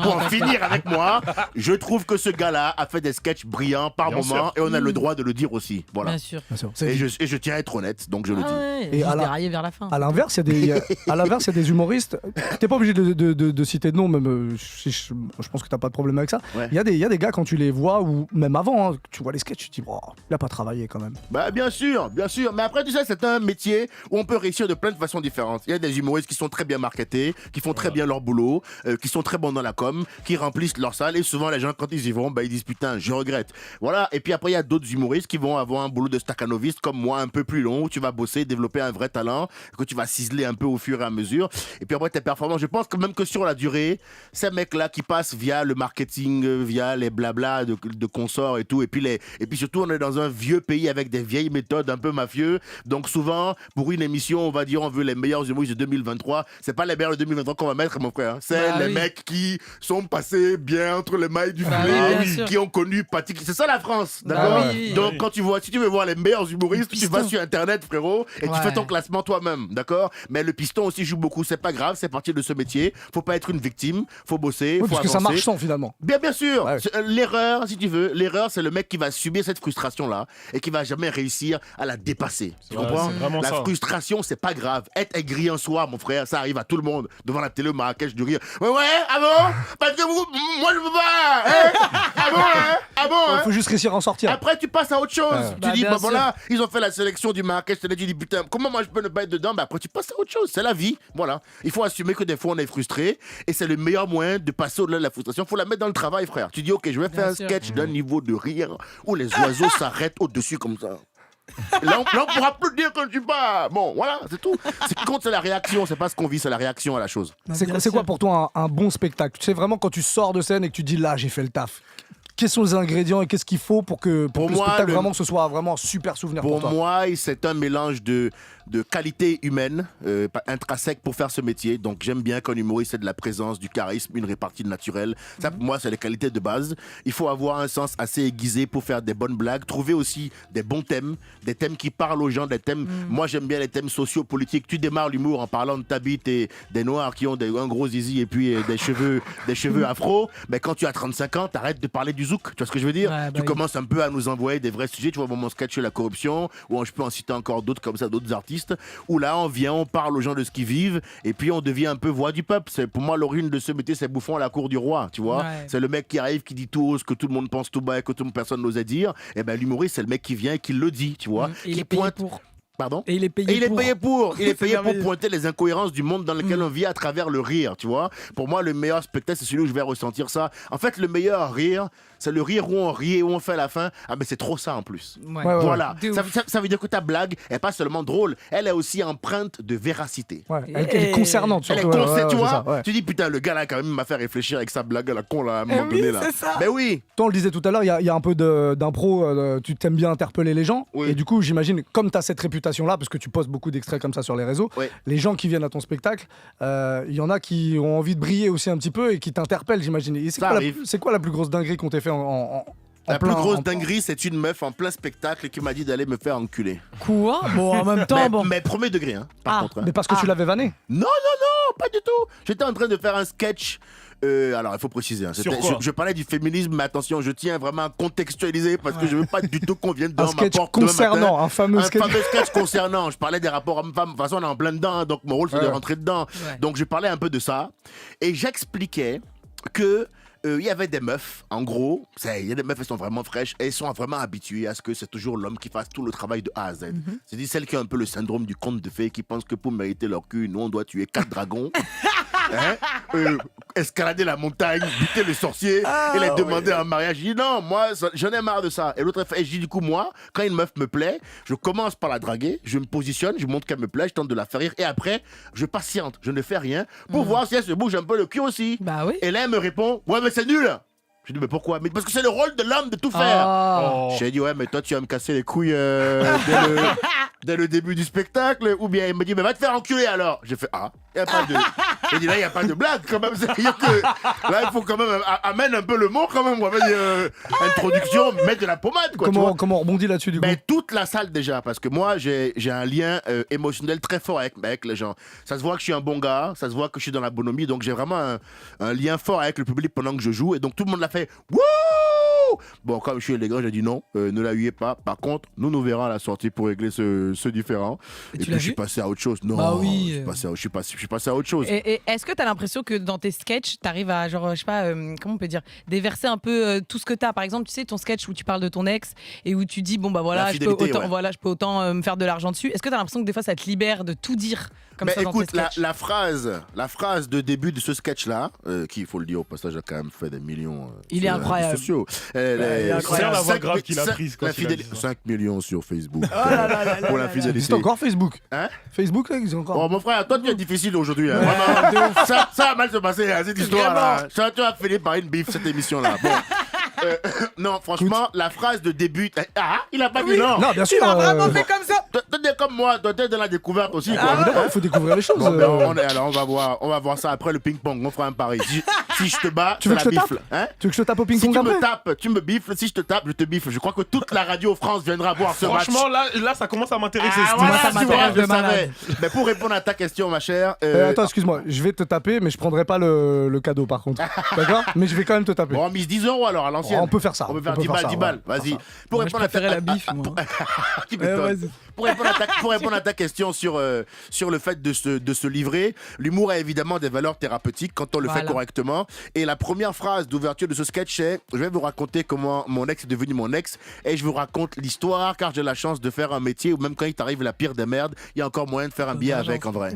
pour en finir avec moi. Je trouve que ce gars-là a fait des sketchs brillants par moment et on a le droit de le dire aussi. Voilà. Bien sûr. Et je tiens à être honnête, donc je le dis. Ouais, Et juste à la- dérailler vers la fin. À l'inverse, il y a des humoristes. T'es pas obligé de citer de nom, même si je pense que t'as pas de problème avec ça. Ouais. Il y a des gars, quand tu les vois, ou même avant, tu vois les sketchs, tu te dis, oh, il a pas travaillé quand même. Bah bien sûr. Mais après tu sais, c'est un métier où on peut réussir de plein de façons différentes. Il y a des humoristes qui sont très bien marketés, qui font très bien leur boulot, qui sont très bons dans la com, qui remplissent leur salle et souvent les gens quand ils y vont, bah ils disent putain, je regrette. Voilà. Et puis après il y a d'autres humoristes qui vont avoir un boulot de staccanoviste comme moi, un peu plus long, où tu vas bosser, développer un vrai talent, que tu vas ciseler un peu au fur et à mesure. Et puis après tes performances, je pense que même que sur la durée, ces mecs-là qui passent via le marketing, via les blabla de consorts et tout, et puis surtout on est dans un vieux pays avec des vieilles méthodes un peu mafieux. Donc souvent, pour une émission, on va dire on veut les meilleurs humoristes de 2023. C'est pas les meilleurs de 2023 qu'on va mettre, mon frère. Hein. C'est les mecs qui sont passés bien entre les mailles du filet, qui ont connu Patrick. C'est ça la France, d'accord? Donc si tu veux voir les meilleurs humoristes, tu vas sur Internet, frérot, et tu fais ton classement toi-même, d'accord? Mais le piston aussi joue beaucoup. C'est pas grave, c'est partie de ce métier. Faut pas être une victime, faut bosser, faut parce avancer. que ça marche sans finalement. Bien sûr. Ouais. L'erreur, si tu veux, c'est le mec qui va subir cette frustration-là et qui va jamais réussir à la dépasser. Tu comprends? La frustration, c'est pas grave. Être aigri en soi, mon frère, ça arrive à tout le monde. Devant la télé, au Marrakech, de rire. Ouais, ah bon? Parce que moi, je peux pas. Hein? Ah bon? Faut juste réussir à en sortir. Après, tu passes à autre chose. Tu dis, bien voilà, ils ont fait la sélection du Marrakech. Tu dis, putain, comment moi je peux ne pas être dedans? Bah, après, tu passes à autre chose. C'est la vie. Voilà. Il faut assumer que des fois, on est frustré. Et c'est le meilleur moyen de passer au-delà de la frustration. Il faut la mettre dans le travail, frère. Tu dis, ok, je vais faire un sketch d'un niveau de rire où les oiseaux s'arrêtent au-dessus comme ça. Là, on pourra plus dire que je suis pas. Bon, voilà, c'est tout. Ce qui compte, c'est la réaction. C'est pas ce qu'on vit, c'est la réaction à la chose. C'est quoi pour toi un bon spectacle? Tu sais vraiment quand tu sors de scène et que tu dis là, j'ai fait le taf. Quels sont les ingrédients et qu'est-ce qu'il faut pour que le spectacle vraiment ce soit vraiment un super souvenir pour toi? Pour moi, c'est un mélange de qualité humaine intrinsèque pour faire ce métier. Donc j'aime bien qu'un humoriste ait de la présence, du charisme, une répartie naturelle. Ça pour moi c'est les qualités de base. Il faut avoir un sens assez aiguisé pour faire des bonnes blagues, trouver aussi des bons thèmes, des thèmes qui parlent aux gens, des thèmes. Moi j'aime bien les thèmes sociopolitiques. Tu démarres l'humour en parlant de ta bite et des noirs qui ont un gros zizi et puis des cheveux afro. Mais quand tu as 35 ans, t'arrêtes de parler du zouk. Tu vois ce que je veux dire? Tu commences un peu à nous envoyer des vrais sujets. Tu vois mon sketch sur la corruption, ou je peux en citer encore d'autres comme ça, d'autres artistes. Où là on vient, on parle aux gens de ce qu'ils vivent et puis on devient un peu voix du peuple. C'est pour moi l'origine de ce métier, c'est Bouffon à la cour du roi, tu vois. C'est le mec qui arrive, qui dit tout haut ce que tout le monde pense tout bas et que personne n'osait dire. Et ben l'humoriste c'est le mec qui vient et qui le dit, tu vois. Et qui il est payé pour. Pardon? Et il est payé pour. Il est payé pour pointer les incohérences du monde dans lequel on vit à travers le rire, tu vois. Pour moi, le meilleur spectacle, c'est celui où je vais ressentir ça. En fait, le meilleur rire, c'est le rire où on rit et où on fait la fin. Ah, mais c'est trop ça en plus. Voilà. Ça veut dire que ta blague est pas seulement drôle, elle est aussi empreinte de véracité. Elle est concernante. Elle est concernante, tu vois. Tu dis, putain, le gars là, quand même, m'a fait réfléchir avec sa blague à la con là, à un moment donné là. Ben oui. Toi, on le disait tout à l'heure, il y a un peu d'impro, tu t'aimes bien interpeller les gens. Et du coup, j'imagine, comme tu as cette réputation, réputation-là, parce que tu postes beaucoup d'extraits comme ça sur les réseaux, Ouais. les gens qui viennent à ton spectacle, il y en a qui ont envie de briller aussi un petit peu et qui t'interpellent, j'imagine. Et Ça arrive. c'est quoi la plus grosse dinguerie qu'on t'ait fait en La plein- plus grosse en- dinguerie, c'est une meuf en plein spectacle qui m'a dit d'aller me faire enculer. Quoi? Bon, en même temps, bon. Mais premier degré, hein, par Ah. contre. hein. Mais parce que tu l'avais vanné. Non, pas du tout. J'étais en train de faire un sketch. Alors, il faut préciser. Hein, Sur quoi je parlais du féminisme, mais attention, je tiens vraiment à contextualiser parce que je veux pas du tout qu'on vienne Un dans ma sketch porte demain matin. concernant, un fameux Un sketch. fameux sketch concernant. Je parlais des rapports hommes-femmes. De toute façon, on est en plein dedans, hein, donc mon rôle, c'est de Ouais. rentrer dedans. Ouais. Donc, je parlais un peu de ça. Et j'expliquais que. Il y avait des meufs, en gros, il y a des meufs, elles sont vraiment fraîches, et elles sont vraiment habituées à ce que c'est toujours l'homme qui fasse tout le travail de A à Z. C'est-à-dire celles qui ont un peu le syndrome du conte de fées, qui pensent que pour mériter leur cul, nous, on doit tuer 4 dragons, escalader la montagne, buter le sorcier, et les demander en mariage. Je dis non, moi, j'en ai marre de ça. Et l'autre, je dis du coup, moi, quand une meuf me plaît, je commence par la draguer, je me positionne, je montre qu'elle me plaît, je tente de la faire rire, et après, je patiente, je ne fais rien, pour voir si elle se bouge un peu le cul aussi. Bah oui. Et là, elle me répond, ouais, mais c'est nul. Je dis, mais pourquoi? Mais parce que c'est le rôle de l'homme de tout faire. Oh. J'ai dit, ouais, mais toi, tu vas me casser les couilles dès le début du spectacle. Ou bien, il me dit, mais va te faire enculer alors. J'ai fait, ah, il n'y a pas de. J'ai dit, là, il n'y a pas de blague quand même. C'est-à-dire que là, il faut quand même amène un peu le mot quand même. Introduction, mettre de la pommade, quoi. tu vois. Comment on rebondit là-dessus du coup? Ben, toute la salle déjà, parce que moi j'ai un lien émotionnel très fort avec les gens. Ça se voit que je suis un bon gars, ça se voit que je suis dans la bonhomie, donc j'ai vraiment un lien fort avec le public pendant que je joue, et donc tout le monde l'a fait wouh. Bon, comme je suis élégant, j'ai dit non, ne la huez pas. Par contre, nous verrons à la sortie pour régler ce différend. Et Et tu puis l'as je suis vu? passé à autre chose. Non, Bah oui. je suis passé à autre chose. Et est-ce que tu as l'impression que dans tes sketchs, tu arrives à, genre, je sais pas, comment on peut dire, déverser un peu tout ce que tu as? Par exemple, tu sais, ton sketch où tu parles de ton ex et où tu dis, bon, bah voilà, La je peux fidélité, autant, ouais. voilà, je peux autant me faire de l'argent dessus. Est-ce que tu as l'impression que des fois, ça te libère de tout dire comme Mais ça dans tes écoute, sketchs? la phrase de début de ce sketch-là, qui, il faut le dire au passage, a quand même fait des millions Il sur est les incroyable. réseaux sociaux. il est incroyable. C'est la voix grave qu'il a prise quand La il a dit ça. 5 millions sur Facebook. Oh là là là là Pour là la là. Il existe fidélité. encore Facebook. Hein? Facebook, là, ils ont encore. Oh mon frère, toi tu es difficile aujourd'hui. Hein. Vraiment, ça va mal se passer, hein, cette histoire-là. Ça, tu vas finir par une bif, cette émission-là. Bon. Non, franchement, la phrase de début. Ah, il a pas dit non. Non, bien sûr. Il a vraiment fait comme ça. Toi, t'es comme moi, toi t'es dans la découverte aussi. Quoi. Évidemment, il faut découvrir les choses. Bon, ben, alors on va voir ça après le ping-pong. On fera un pari. Si je te bats, Tu veux c'est que je la te bifle. Hein? Tu veux que je te tape au Si ping-pong tu me après? tapes, tu me bifles. Si je te tape, je te bifle. Je crois que toute la radio France viendra voir ce match. Franchement, là, ça commence à m'intéresser. Ah, ce voilà, ça tu m'intéresse vois, de je malade. savais. Mais pour répondre à ta question, ma chère. Attends, excuse-moi, je vais te taper, mais je prendrai pas le cadeau par contre. D'accord? Mais je vais quand même te taper. Bon, on mise 10 € alors à l'ancienne. On peut faire ça. On peut faire 10 balles, ça, 10 ouais. balles. Vas-y. Pour Moi, je préférais la bif, moi. Tu m'étonnes. vas-y. Pour répondre à ta question sur le fait de se livrer, l'humour a évidemment des valeurs thérapeutiques quand on le fait Voilà. correctement. Et la première phrase d'ouverture de ce sketch c'est « Je vais vous raconter comment mon ex est devenu mon ex et je vous raconte l'histoire car j'ai la chance de faire un métier où même quand il t'arrive la pire des merdes, il y a encore moyen de faire un billet avec en vrai. »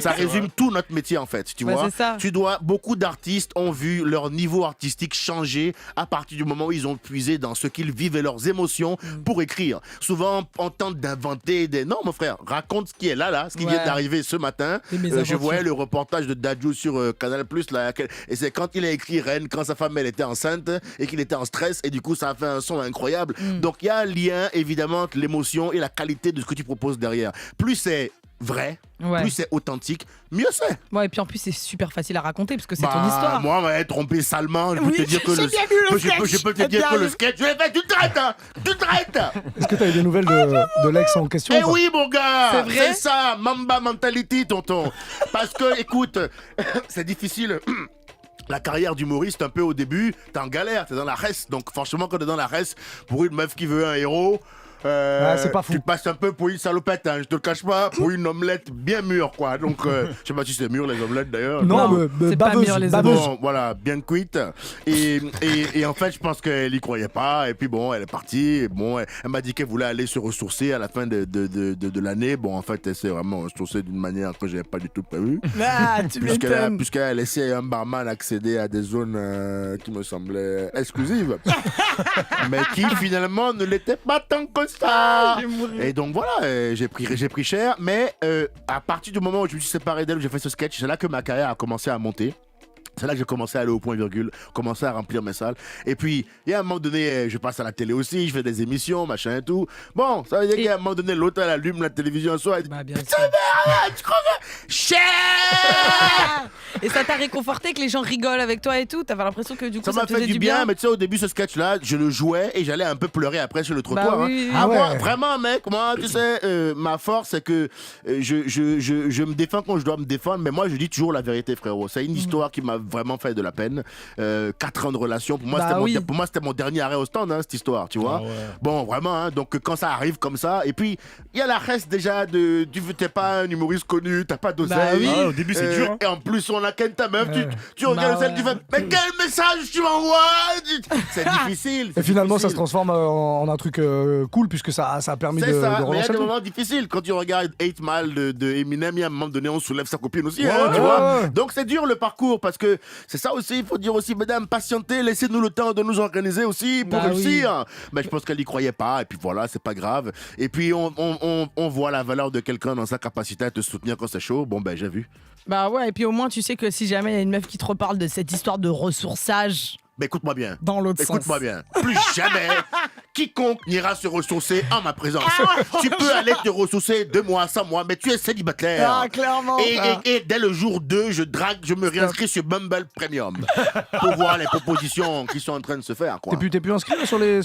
Ça résume tout notre métier en fait, tu Ouais, vois. c'est ça. Beaucoup d'artistes ont vu leur niveau artistique changer à partir du moment où ils ont puisé dans ce qu'ils vivent et leurs émotions pour écrire. Souvent, on tente d'inventer des... Non, mon frère, raconte ce qui est là, ce qui Ouais. vient d'arriver ce matin. Et mes Je aventures. voyais le reportage de Dadju sur Canal+, là, et c'est quand il a écrit Reine, quand sa femme elle était enceinte et qu'il était en stress, et du coup ça a fait un son incroyable. Donc il y a un lien, évidemment, entre l'émotion et la qualité de ce que tu proposes derrière. Plus c'est vrai, Ouais. plus c'est authentique, mieux c'est. Ouais, et puis en plus, c'est super facile à raconter parce que c'est ton Bah, histoire. moi, on va trompé salement. Je peux Oui, te dire que j'ai le, bien vu le je peux te sketch. dire que le Bien sketch, je l'ai fait, tu traites, hein, tu traites. Est-ce que tu as eu des nouvelles de l'ex en question? Eh ou pas oui, mon gars, C'est vrai c'est ça, Mamba mentality, tonton. Parce que, écoute, c'est difficile. La carrière d'humoriste, un peu au début, t'es en galère, t'es dans la reste. Donc, franchement, quand t'es dans la reste, pour une meuf qui veut un héros, c'est pas fou. tu passes un peu pour une salopette, hein, je te le cache pas, pour une omelette bien mûre, quoi. Donc, je sais pas si c'est mûr, les omelettes, d'ailleurs. Non, Non, c'est pas baveuse, mûr, les baveuse. Bon, voilà, bien cuite. Et en fait, je pense qu'elle y croyait pas. Et puis bon, elle est partie. Bon, elle m'a dit qu'elle voulait aller se ressourcer à la fin de l'année. Bon, en fait, elle s'est vraiment ressourcée d'une manière que j'avais pas du tout prévu. Ah, tu m'étonnes. Puisqu'elle a laissé un barman accéder à des zones qui me semblaient exclusives. Mais qui finalement ne l'étaient pas tant que ça. Et donc voilà, j'ai pris cher. Mais à partir du moment où je me suis séparé d'elle, où j'ai fait ce sketch, c'est là que ma carrière a commencé à monter. C'est là que j'ai commencé à aller au point virgule, commencer à remplir mes salles. Et puis, il y a un moment donné, je passe à la télé aussi, je fais des émissions, machin et tout. Bon, ça veut dire qu'à un moment donné, l'autre, elle allume la télévision un soir, elle dit Bah, bien putain, sûr. merde, tu crois que... Cher. Et ça t'a réconforté que les gens rigolent avec toi et tout? T'avais l'impression que du coup Ça m'a te fait faisait du bien, mais tu sais, au début, ce sketch-là, je le jouais et j'allais un peu pleurer après sur le trottoir. Bah oui, oui, Ah oui. ouais. Moi, vraiment, mec, moi, tu sais, ma force, c'est que je me défends quand je dois me défendre, mais moi, je dis toujours la vérité, frérot. C'est une histoire qui m'a vraiment fait de la peine. 4 ans de relation, pour moi, Bah oui. pour moi, c'était mon dernier arrêt au stand, hein, cette histoire, tu vois. Ah ouais. Bon, vraiment, hein, donc quand ça arrive comme ça, et puis, il y a la reste déjà de. Tu t'es pas un humoriste connu, t'as pas d'oseille. Bah oui. Ah ouais, au début, c'est dur. Hein. Et en plus, on a ken ta meuf, Ouais. tu regardes Bah celle, tu ouais. fais, mais quel message tu m'envoies? C'est difficile. Et c'est finalement, ça se difficile. transforme en un truc cool puisque ça a permis de C'est ça, mais il y relancer a le des truc. moments difficiles. Quand tu regardes 8 Mile de Eminem, il y a un moment donné, on soulève sa copine aussi, Ouais, hein, tu ouais, vois. ouais. Donc c'est dur le parcours parce que c'est ça aussi, il faut dire aussi, mesdames, patientez, laissez-nous le temps de nous organiser aussi pour Bah réussir. Mais je pense qu'elle n'y croyait pas, et puis voilà, c'est pas grave. Et puis on voit la valeur de quelqu'un dans sa capacité à te soutenir quand c'est chaud. Bon, ben j'ai vu. Bah ouais, et puis au moins tu sais que si jamais il y a une meuf qui te reparle de cette histoire de ressourçage Mais écoute-moi bien. dans l'autre sens. Écoute-moi bien. Plus jamais, quiconque n'ira se ressourcer en ma présence. Tu peux aller te ressourcer 2 mois, 100 mois, mais tu es célibataire. Ah, clairement. Et dès le jour 2, je me réinscris sur Bumble Premium pour voir les propositions qui sont en train de se faire. Quoi. T'es plus inscrit là, sur les.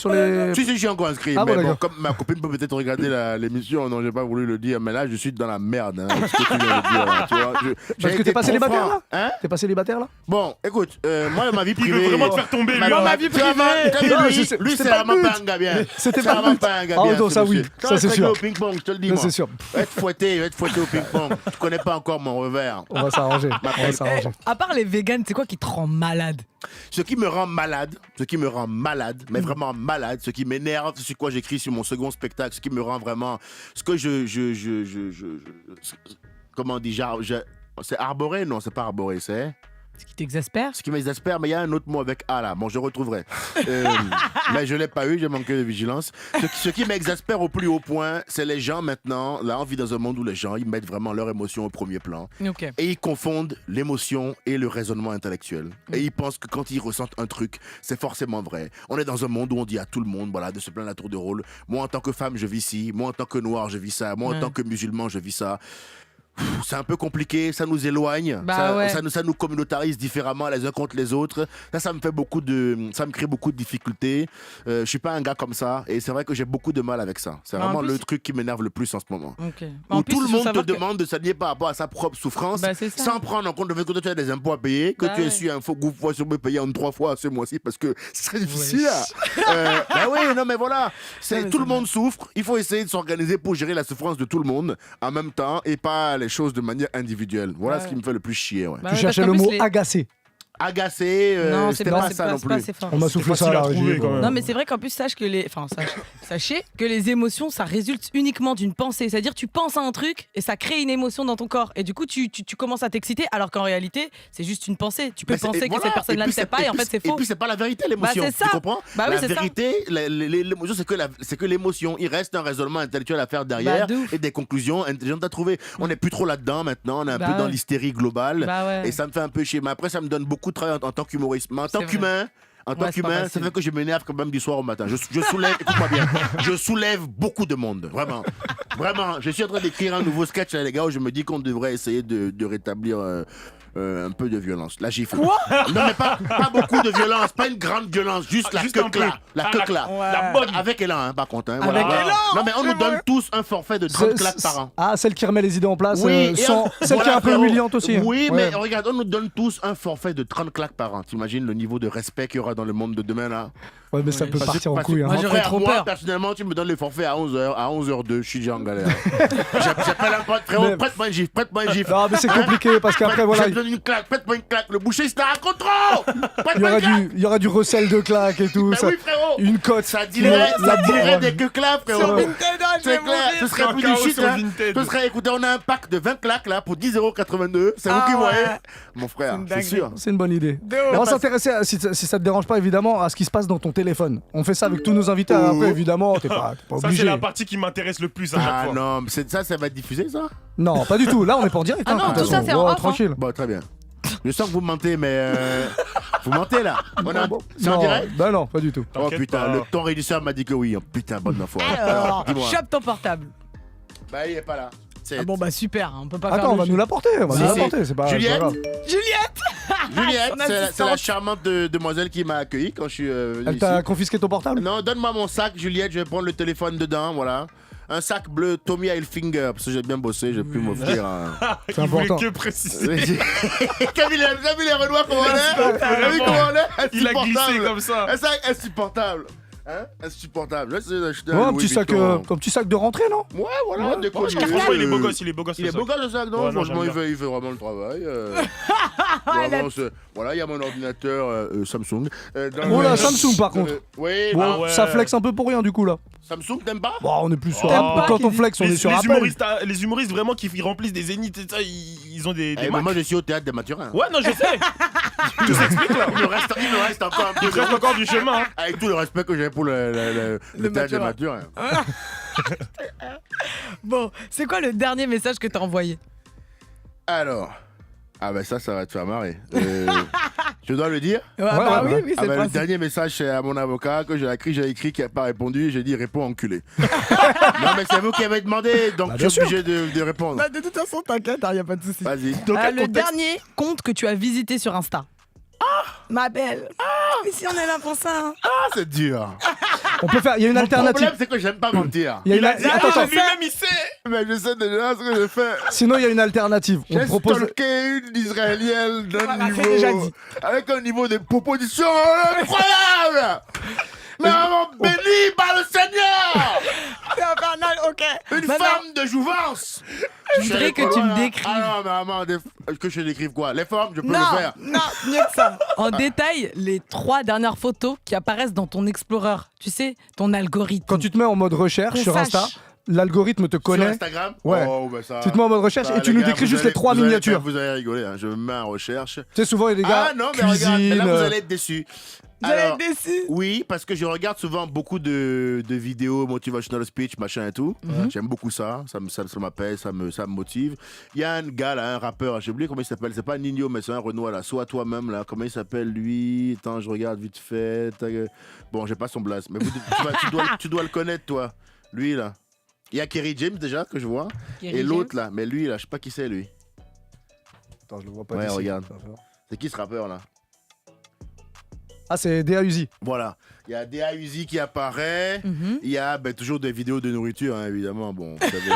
Si, je suis encore inscrit. Ah, mais bon, bon, d'accord. comme ma copine peut peut-être regarder l'émission, non, j'ai pas voulu le dire, mais là, je suis dans la merde. Hein, ce que tu viens de dire, là, tu vois. Parce que t'es pas célibataire là Hein? T'es pas célibataire là Bon, écoute, moi, ma vie Il privée. veut vraiment te faire tomber, lui. Dans ma vie Tu vois, privée. t'as vu, Non, lui, c'était lui, c'est pas le vraiment but. pas un gars bien. C'était C'est pas le vraiment but. pas un gars Ah, bien. non, ce ça, oui. monsieur. Ça, Quand c'est il sûr. au ping-pong, je te le dis, Ça, moi. c'est sûr. Va te fouetter au ping-pong. Tu connais pas encore mon revers. On va s'arranger. On va s'arranger. À part les vegans, c'est quoi qui te rend malade? Ce qui me rend malade, mais vraiment malade, ce qui m'énerve, c'est quoi j'écris sur mon second spectacle, ce qui me rend vraiment, ce que comment on dit, c'est arboré? Non, c'est pas arboré, c'est... Ce qui t'exaspère? Ce qui m'exaspère, mais il y a un autre mot avec A là. Bon, je retrouverai. Mais je ne l'ai pas eu, j'ai manqué de vigilance. Ce qui m'exaspère au plus haut point, c'est les gens maintenant. Là, on vit dans un monde où les gens, ils mettent vraiment leur émotion au premier plan. Ok. Et ils confondent l'émotion et le raisonnement intellectuel. Et ils pensent que quand ils ressentent un truc, c'est forcément vrai. On est dans un monde où on dit à tout le monde, voilà, de se plaindre à tour de rôle. Moi, en tant que femme, je vis ci. Moi, en tant que noir, je vis ça. Moi, en tant que musulman, je vis ça. C'est un peu compliqué, ça nous éloigne, Bah ouais. ça nous communautarise différemment les uns contre les autres. Ça me fait ça me crée beaucoup de difficultés. Je suis pas un gars comme ça et c'est vrai que j'ai beaucoup de mal avec ça. C'est Bah, en vraiment plus- le truc qui m'énerve le plus en ce moment. Ok. Où tout le monde te demande de s'aligner par rapport à sa propre souffrance, Bah, c'est ça. sans prendre en compte le fait que toi tu as des impôts à payer, que Bah tu es ouais. su un faux groupe fois sur payer en 3 fois ce mois-ci parce que c'est difficile. Bah oui, non mais voilà, Non, mais tout le c'est monde souffre. Il faut essayer de s'organiser pour gérer la souffrance de tout le monde en même temps et pas les choses de manière individuelle. Voilà Ouais. ce qui me fait le plus chier. Ouais. Bah Tu ouais, cherchais parce le qu'en mot plus, les- agacé. Agacé, Non, c'est c'était pas, pas c'est ça pas, non c'est pas plus. assez fort. On m'a soufflé ça là. facile à j'ai dit, trouver, quand même. Non, mais c'est vrai qu'en plus, sachez que les émotions, ça résulte uniquement d'une pensée. C'est-à-dire, tu penses à un truc et ça crée une émotion dans ton corps. Et du coup, tu commences à t'exciter, alors qu'en réalité, c'est juste une pensée. Tu peux Mais c'est- penser et que voilà. cette personne-là Et ne puis sait c'est- pas et en puis fait, c'est Et faux. puis c'est pas la vérité l'émotion. Bah, c'est ça. Tu comprends? Bah oui, la c'est ça. vérité, l'émotion, c'est que l'émotion. Il reste un raisonnement intellectuel à faire derrière Bah, de ouf. et des conclusions intelligentes à trouver. On n'est plus trop là-dedans maintenant. On est un Bah peu dans ouais. l'hystérie globale. Bah ouais. Et ça me fait un peu chier. Mais après, ça me donne beaucoup de travail en tant qu'humoriste. Mais en tant C'est qu'humain. En tant Ouais, c'est pas qu'humain, ça facile. fait que je m'énerve quand même du soir au matin. Je soulève, écoute-moi bien, je soulève beaucoup de monde, vraiment. Vraiment, je suis en train d'écrire un nouveau sketch, là, les gars, où je me dis qu'on devrait essayer de rétablir un peu de violence. La gifle. Quoi? Non, mais pas beaucoup de violence, pas une grande violence, juste la Juste un queue peu. là. La Ah, queue là. Ouais. La bonne. Avec Elan, hein, par contre. Hein, Avec voilà. Elan, Non, mais on nous donne tous un forfait de 30 claques par an. Ah, celle qui remet les idées en place, Oui, et sans... on- celle qui est voilà, un peu frérot. humiliante aussi. Oui, Ouais. mais regarde, on nous donne tous un forfait de 30 claques par an. T'imagines le niveau de respect qu'il y aura dans le monde de demain là? Ouais, mais ça Ouais. peut partir en Parce que- couille. Hein. Moi, Mon j'aurais frère, trop moi, peur. personnellement, tu me donnes le forfait à 11h, à 11h02, je suis déjà en galère. J'appelle un pote, frérot, Mais- prête-moi un gif, prête-moi un gif. Non, mais c'est compliqué parce qu'après, voilà, Je te donne une claque, prête-moi une claque. Le boucher, c'est un contrôle. il y Prête-moi aura une claque. il y aura du recel de claques et tout. Ben ça- oui, frérot. Une cote. Ça dirait La- des queues claques, frérot. C'est clair, ce serait Un plus du chaos shit, sur hein. Vinted. Ce serait, écoutez, on a un pack de 20 claques là pour 10,82 €. C'est vous Ah qui ouais. voyez. Mon frère, C'est une c'est dinguerie. sûr. C'est une bonne idée. De On va ouf. s'intéresser, si ça te dérange pas évidemment, à ce qui se passe dans ton téléphone. On fait ça avec tous nos invités. Après, évidemment, t'es pas Ça, c'est obligé. la partie qui m'intéresse le plus à chaque Ah fois. non, mais ça va être diffusé ça? Non, pas du tout. Là, on est pas en direct. Ah hein, non, de toute tout ça, façon. c'est en Ouais, off, hein. tranquille. Bon, très bien. Je sens que vous mentez, mais vous mentez là. C'est en Non, direct. bah non, pas du tout. Oh T'inquiète putain, pas. ton régisseur m'a dit que oui. Oh, putain, bonne foi. Alors, dis-moi. chope ton portable. Bah, il est pas là. Ah bon, bah super, on peut pas faire Attends, on le va jeu. nous l'apporter. On va Si, nous si. l'apporter. C'est pas Juliette grave. Juliette Juliette, Son c'est la assistante. charmante demoiselle qui m'a accueilli quand je suis venu Elle ici. t'a confisqué ton portable? Non, donne-moi mon sac, Juliette, je vais prendre le téléphone dedans, voilà. Un sac bleu Tommy Hilfiger, parce que j'ai bien bossé, j'ai pu m'offrir un... C'est Il voulait important. que préciser. T'as vu les Renois comment on est? T'as vu comment on est? Il a glissé Insupportable. comme ça. Un sac insupportable. Hein? Insupportable. J'essaie d'acheter Ouais, un Louis petit sac, Vuitton. comme petit sac de rentrée, non? Ouais, voilà, des colliers. Franchement, il est beau gosse, il est beau gosse. Il est beau gosse le sac, non? Ouais, non, Franchement, j'aime il fait vraiment le travail. Vraiment, voilà, il y a mon ordinateur Samsung. Oh là, Samsung, par contre. Oui, Bon, bah, ouais. ça flex un peu pour rien du coup là. Samsung, t'aimes pas? Bon, on est plus sur Oh. Apple. Quand on flex, on est sur Apple. Les humoristes vraiment qui remplissent des zéniths et ça, ils ont des Eh, mais Macs. moi, je suis au théâtre des Mathurins. Ouais, non, je sais. Tout s'explique là. Il me reste encore un peu Il reste encore du chemin. hein. Avec tout le respect que j'ai pour le théâtre des Mathurins. Bon, c'est quoi le dernier message que t'as envoyé? Alors. Ah ben ça va te faire marrer. Je dois le dire? Ouais, bah ouais. oui, Ah c'est ben, pas le dernier message c'est à mon avocat que j'ai écrit qui n'a pas répondu. J'ai dit réponds enculé. Non mais c'est vous qui avez demandé donc Bah, je bien suis obligé de répondre. Bah, de toute façon, t'inquiète, y a pas de soucis. Vas-y. Le dernier compte que tu as visité sur Insta. Ma belle. Mais si on est là pour ça. hein. Ah c'est dur. On peut faire. Il y a une Mon alternative. problème c'est que j'aime pas mentir. Il y a une attends, attends, Lui-même, il sait. Mais je sais déjà ce que je fais. sinon il y a une alternative. On J'ai te propose. stalké une Israélienne d'un Voilà, niveau... c'est déjà dit. Avec un niveau de proposition incroyable. Mais vraiment béni par le Seigneur. C'est infernal, ok. Une Maintenant, femme de jouvence. Je voudrais que tu me décrives. Ah non, mais maman, que je décrive quoi? Les formes, je peux Non, le faire. non, mieux que ça. En détail, les 3 dernières photos qui apparaissent dans ton Explorer. Tu sais, ton algorithme. Quand tu te mets en mode recherche Qu'on sur sache. Insta, l'algorithme te Sur connaît. Instagram? Ouais. Oh, bah ça... Tu te mets en mode recherche ça, et tu les nous gars, décris vous juste allez- les 3 vous allez- miniatures. Vous allez rigoler, hein. Je me mets en recherche. Tu sais, souvent il y a des gars. Ah non, mais regarde, cuisine. là vous allez être déçus. Vous allez Alors, être déçus. oui, parce que je regarde souvent beaucoup de vidéos motivational speech, machin et tout. J'aime beaucoup ça. Ça m'appelle, ça me motive. Il y a un gars là, un rappeur, j'ai oublié comment il s'appelle. C'est pas Nino, mais c'est un Renoir là. Soit toi-même là. Comment il s'appelle lui? Attends, je regarde vite fait. Bon, j'ai pas son blast, mais tu dois le connaître toi. Lui là. Il y a Kerry James déjà que je vois. Kerry Et l'autre là, mais lui là, je sais pas qui c'est lui. Attends, je le vois pas. Ouais, d'ici. regarde. C'est qui ce rappeur là? Ah, c'est DA Uzi. Voilà. Il y a DA Uzi qui apparaît. Mhm. Il y a toujours des vidéos de nourriture, hein, évidemment. Bon, vous savez.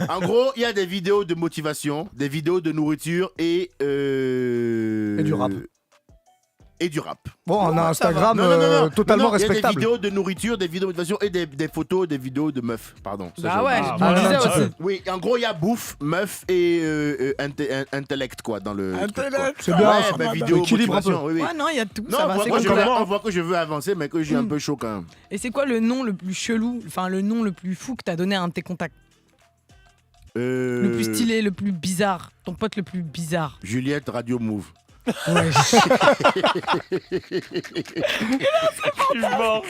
En gros, il y a des vidéos de motivation, des vidéos de nourriture et du rap. Et du rap. Bon, on a ça va. Instagram Non. totalement Non, il y a des respectable. vidéos de nourriture, des vidéos de motivation et des photos, des vidéos de meufs. Pardon. Ça, Bah j'ai ouais, oublié. je me disais un petit aussi. peu. Oui, en gros, il y a bouffe, meuf et intellect, quoi, dans le. truc, quoi. Intellect. C'est bien, Ouais, ça. bah, vidéo, Équilibre un peu. motivation, oui, oui. Ouais, non, il y a tout. Non, ça on va, voit, c'est que comme je ça. veux, on voit que je veux avancer, mais que je suis un peu chaud quand même. Et c'est quoi le nom le plus chelou, enfin le nom le plus fou que t'as donné à un de tes contacts? Le plus stylé, le plus bizarre. Ton pote le plus bizarre. Juliette Radio Move. Ouais. Il est mort.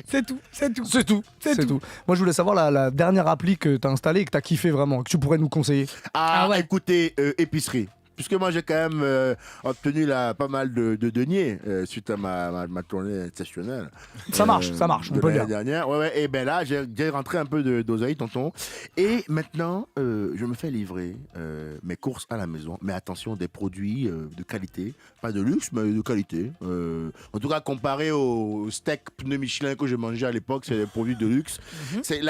C'est tout, c'est tout. C'est tout. C'est tout. Moi, je voulais savoir la dernière appli que t'as installée et que t'as kiffé vraiment, que tu pourrais nous conseiller. Ah ouais. Écoutez, épicerie. Puisque moi j'ai quand même obtenu là, pas mal de deniers suite à ma tournée exceptionnelle. Ça marche, on de peut le l'année dire. dernière. Ouais, et ben là j'ai rentré un peu d'oseille, tonton. Et maintenant, je me fais livrer mes courses à la maison. Mais attention, des produits de qualité. Pas de luxe, mais de qualité. En tout cas, comparé au steak pneu Michelin que je mangeais à l'époque, c'est des produits de luxe. C'est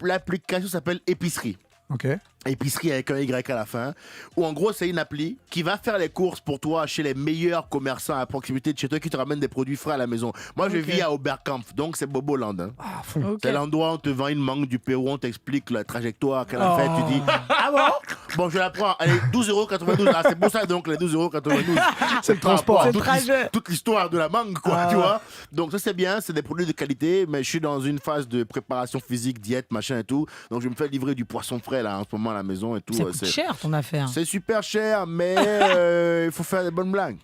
l'application s'appelle Épicerie. Ok. Épicerie avec un Y à la fin, où en gros c'est une appli qui va faire les courses pour toi chez les meilleurs commerçants à proximité de chez toi qui te ramènent des produits frais à la maison. Moi je vis à Oberkampf, donc c'est Boboland. Hein. Ah, fond. Ok. C'est l'endroit où on te vend une mangue du Pérou, on t'explique la trajectoire qu'elle a Oh. faite, tu dis ah bon, je la prends, allez 12,92 €, ah, c'est pour ça donc les 12,92 €. C'est le transport. C'est le trajet. Toute l'histoire de la mangue quoi, Ah. tu vois. Donc ça c'est bien, c'est des produits de qualité, mais je suis dans une phase de préparation physique, diète, machin et tout, donc je me fais livrer du poisson frais là en ce moment à la maison et tout. Ça coûte cher ton affaire. C'est super cher, mais il faut faire des bonnes blagues.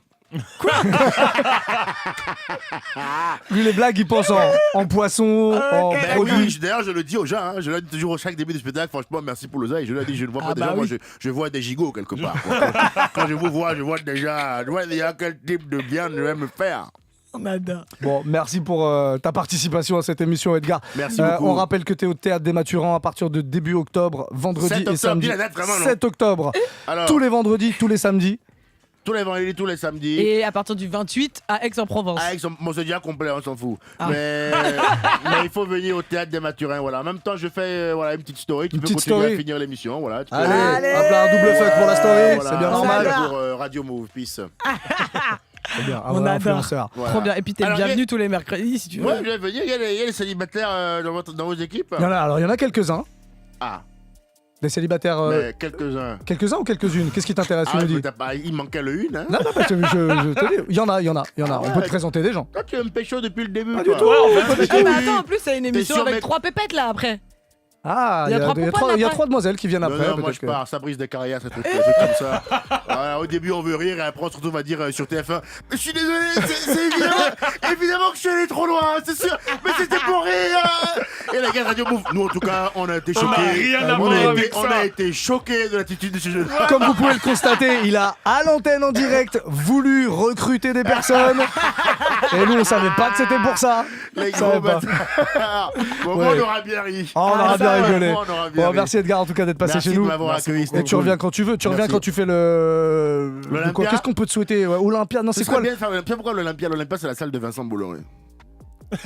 Lui, les blagues, il pense en poisson, en Ben produits. oui, d'ailleurs, je le dis aux gens, hein, je le dis toujours au chaque début du spectacle, franchement, merci pour l'oseille. Je le dis, je ne vois pas des gens, moi, je vois des gigots quelque part. Quand je vous vois, je vois déjà quel type de viande je vais me faire. On adore. Bon, merci pour ta participation à cette émission, Edgar. Merci beaucoup. On rappelle que tu es au Théâtre des Mathurins à partir de début octobre, vendredi 7 et octobre, samedi. dis la date vraiment, non 7 octobre, Alors, tous les vendredis, tous les samedis. tous les vendredis, tous les samedis. Et à partir du 28 à Aix-en-Provence. Avec mon déjà complet, on s'en fout. Ah. Mais il faut venir au Théâtre des Mathurins. Voilà. En même temps, je fais voilà, une petite story. Tu Une peux petite continuer story. à finir l'émission. Voilà, tu peux- Allez, hop là, un double fuck pour la story, Voilà, c'est bien on normal. est pour Radio Move, peace. C'est bien, On adore. influenceur. Voilà. Trop bien. Et puis t'es le Alors, bienvenu tous les mercredis si tu veux. Ouais, je vais venir. Il y a les célibataires dans vos équipes. Il y en a quelques-uns. Ah, Des célibataires. mais quelques-uns. Quelques-uns ou quelques-unes? Qu'est-ce qui t'intéresse, tu Ah, me dis? mais t'as pas- il manquait le une. Hein. Non, je te dis. Il y en a. On peut ouais. te présenter des gens. Toi, tu veux me pécho depuis le début. Pas toi. du tout. Pas du Ah, tout. mais attends, en plus, c'est une émission sûr, avec mais- 3 pépettes là après. Ah, Il y a trois poupons il y a après. 3 demoiselles qui viennent Non, après. non, moi peut-être je que- pars, ça brise des carrières, ces trucs comme ça. Voilà, au début on veut rire et après on se retrouve à dire sur TF1 mais je suis désolé, c'est évidemment que je suis allé trop loin, c'est sûr, mais c'était pour rire. Et la gars de Radio Move, nous en tout cas on a été On n'a choqués. rien à On voir a avec été- on ça. a été choqués de l'attitude de ce jeune. Comme vous pouvez le constater, il a à l'antenne en direct voulu recruter des personnes. Et nous, on savait pas que c'était pour ça. Les On savait gros pas. bâtards. Bon, Ouais. on aura bien ri. Oh, on aura bien ça, rigolé. on aura bien Bon, ri. merci Edgar en tout cas d'être passé Merci chez de nous. m'avoir accueilli. Et c'était tu cool. reviens quand tu veux. Tu reviens Merci. quand tu fais L'Olympia. quoi, qu'est-ce qu'on peut te souhaiter? Ouais, Olympia. Non, Ce c'est serait quoi bien de faire l'Olympia. Pourquoi l'Olympia? L'Olympia c'est la salle de Vincent Bolloré.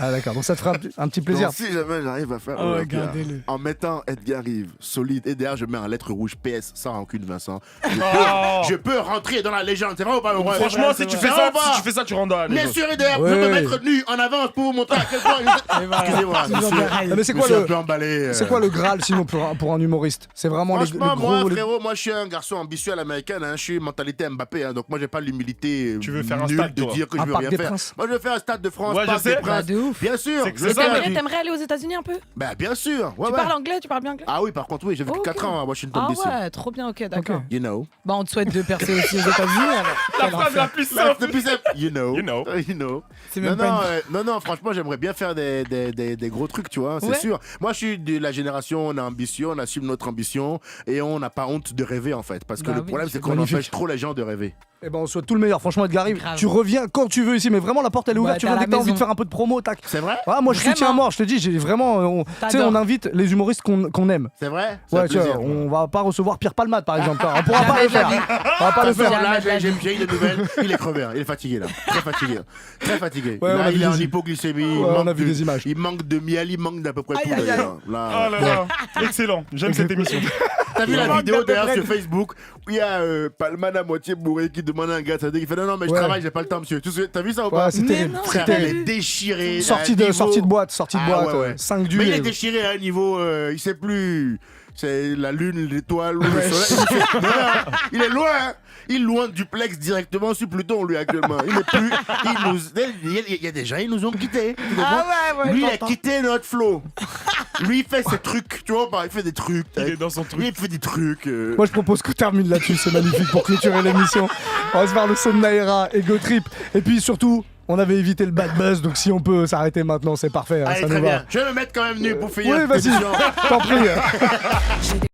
Ah d'accord. Donc ça te fera un petit plaisir. Donc, si jamais j'arrive à faire Oh, Olympia, regardez-le. en mettant Edgar Rive solide, et derrière je mets en lettres rouges PS sans rancune Vincent, je peux rentrer dans la légende, c'est vrai ou pas? Ouais, Franchement, c'est si tu vrai. fais C'est ça, vrai ou pas? si tu fais ça, tu rentres dans la Bien légende. sûr, et derrière, Ouais, je peux ouais. me mettre nu en avance pour vous montrer à quel point. Excusez-moi, monsieur. Ah, mais c'est Je quoi suis un le peu emballé. c'est quoi le Graal sinon pour un humoriste? C'est vraiment les Franchement, gros. moi, les- frérot, moi, je suis un garçon ambitieux à l'américaine. Hein, je suis mentalité Mbappé. Hein, donc, moi, j'ai pas l'humilité Tu veux faire un nulle stade, de toi. dire que Un je veux Parc rien des faire. Princes. Moi, je veux faire un stade de France, Ouais, je Parc sais. des Bah, Princes. de ouf. Bien sûr. C'est que je c'est veux ça, faire mais- du- T'aimerais aller aux États-Unis un peu? Bah, bien sûr. Ouais, Tu ouais. parles anglais? Tu parles bien anglais? Ah oui, par contre, oui, j'ai vécu Ok. 4 ans à Washington Ah DC. ouais, trop bien, ok, d'accord. You know. Bah, on te souhaite de percer aussi aux États-Unis. alors. La Quel phrase la enfer. plus Là, simple. depuis ça, you know. You know. You know. C'est Non, même pas non, non, franchement, j'aimerais bien faire des gros trucs, tu vois, c'est Ouais. sûr. Moi, je suis de la génération, on a ambition, on assume notre ambition et on n'a pas honte de rêver, en fait. Parce que Bah le oui, problème, c'est c'est qu'on magnifique. empêche trop les gens de rêver. Eh ben on souhaite tout le meilleur. Franchement Edgar Rive, Grave. tu reviens quand tu veux ici, mais vraiment la porte elle est Ouais, ouverte. Tu t'es à vois la dès que t'as envie de maison. faire un peu de promo, tac. C'est vrai? Ouais, moi je Vraiment. soutiens à mort. Je te dis, j'ai vraiment. Tu sais, T'adores. on invite les humoristes qu'on aime. C'est vrai? C'est Ouais, un tu vois, plaisir. on va pas recevoir Pierre Palmade par exemple. On pourra pas Jamais le faire. de la vie. On va pas le De toute façon, faire. là, Jamais de la j'ai eu des nouvelles. Il est crevé, hein. Il est fatigué là. Très fatigué. Très fatigué. Ouais, on a Là, vu il est en des- hypoglycémie. Ouais, il on manque a vu de- des images. Il manque de miel, il manque d'à peu près tout Aïe, aïe, d'ailleurs. Là, Ah là là. Excellent. J'aime cette émission. T'as vu Il la manque vidéo d'à peu d'ailleurs près sur tout. Facebook où il y a Palman à moitié bourré qui demande à un gars, ça dit qu'il fait non, mais je Ouais. travaille, j'ai pas le temps, monsieur. T'as vu ça ou Ouais, pas? c'est Mais terrible. non, C'est Frère, terrible. il est déchiré. Sortie à un de niveau- boîte, Ah, ouais, ouais. 5 du. Mais il est déchiré à un niveau, il sait plus. C'est la lune, l'étoile ou le soleil. Non, non, il est loin. Hein. Il est loin du Plex directement sur Pluton, lui, actuellement. Il est plus. Il y a des gens, ils nous ont quittés. Tu comprends? Ah ouais, Lui, il a j'entends. quitté notre flow. Lui, il fait ses trucs. Tu vois, il fait des trucs. Il est dans son truc. Lui, il fait des trucs. Moi je propose qu'on termine là-dessus, c'est magnifique pour clôturer l'émission. On va se faire le son de Naira, Ego Trip. Et puis surtout, on avait évité le bad buzz, donc si on peut s'arrêter maintenant, c'est parfait. Hein, Allez, ça très nous va. bien. Je vais me mettre quand même nu pour finir Oui, cette vas-y, émission. t'en prie.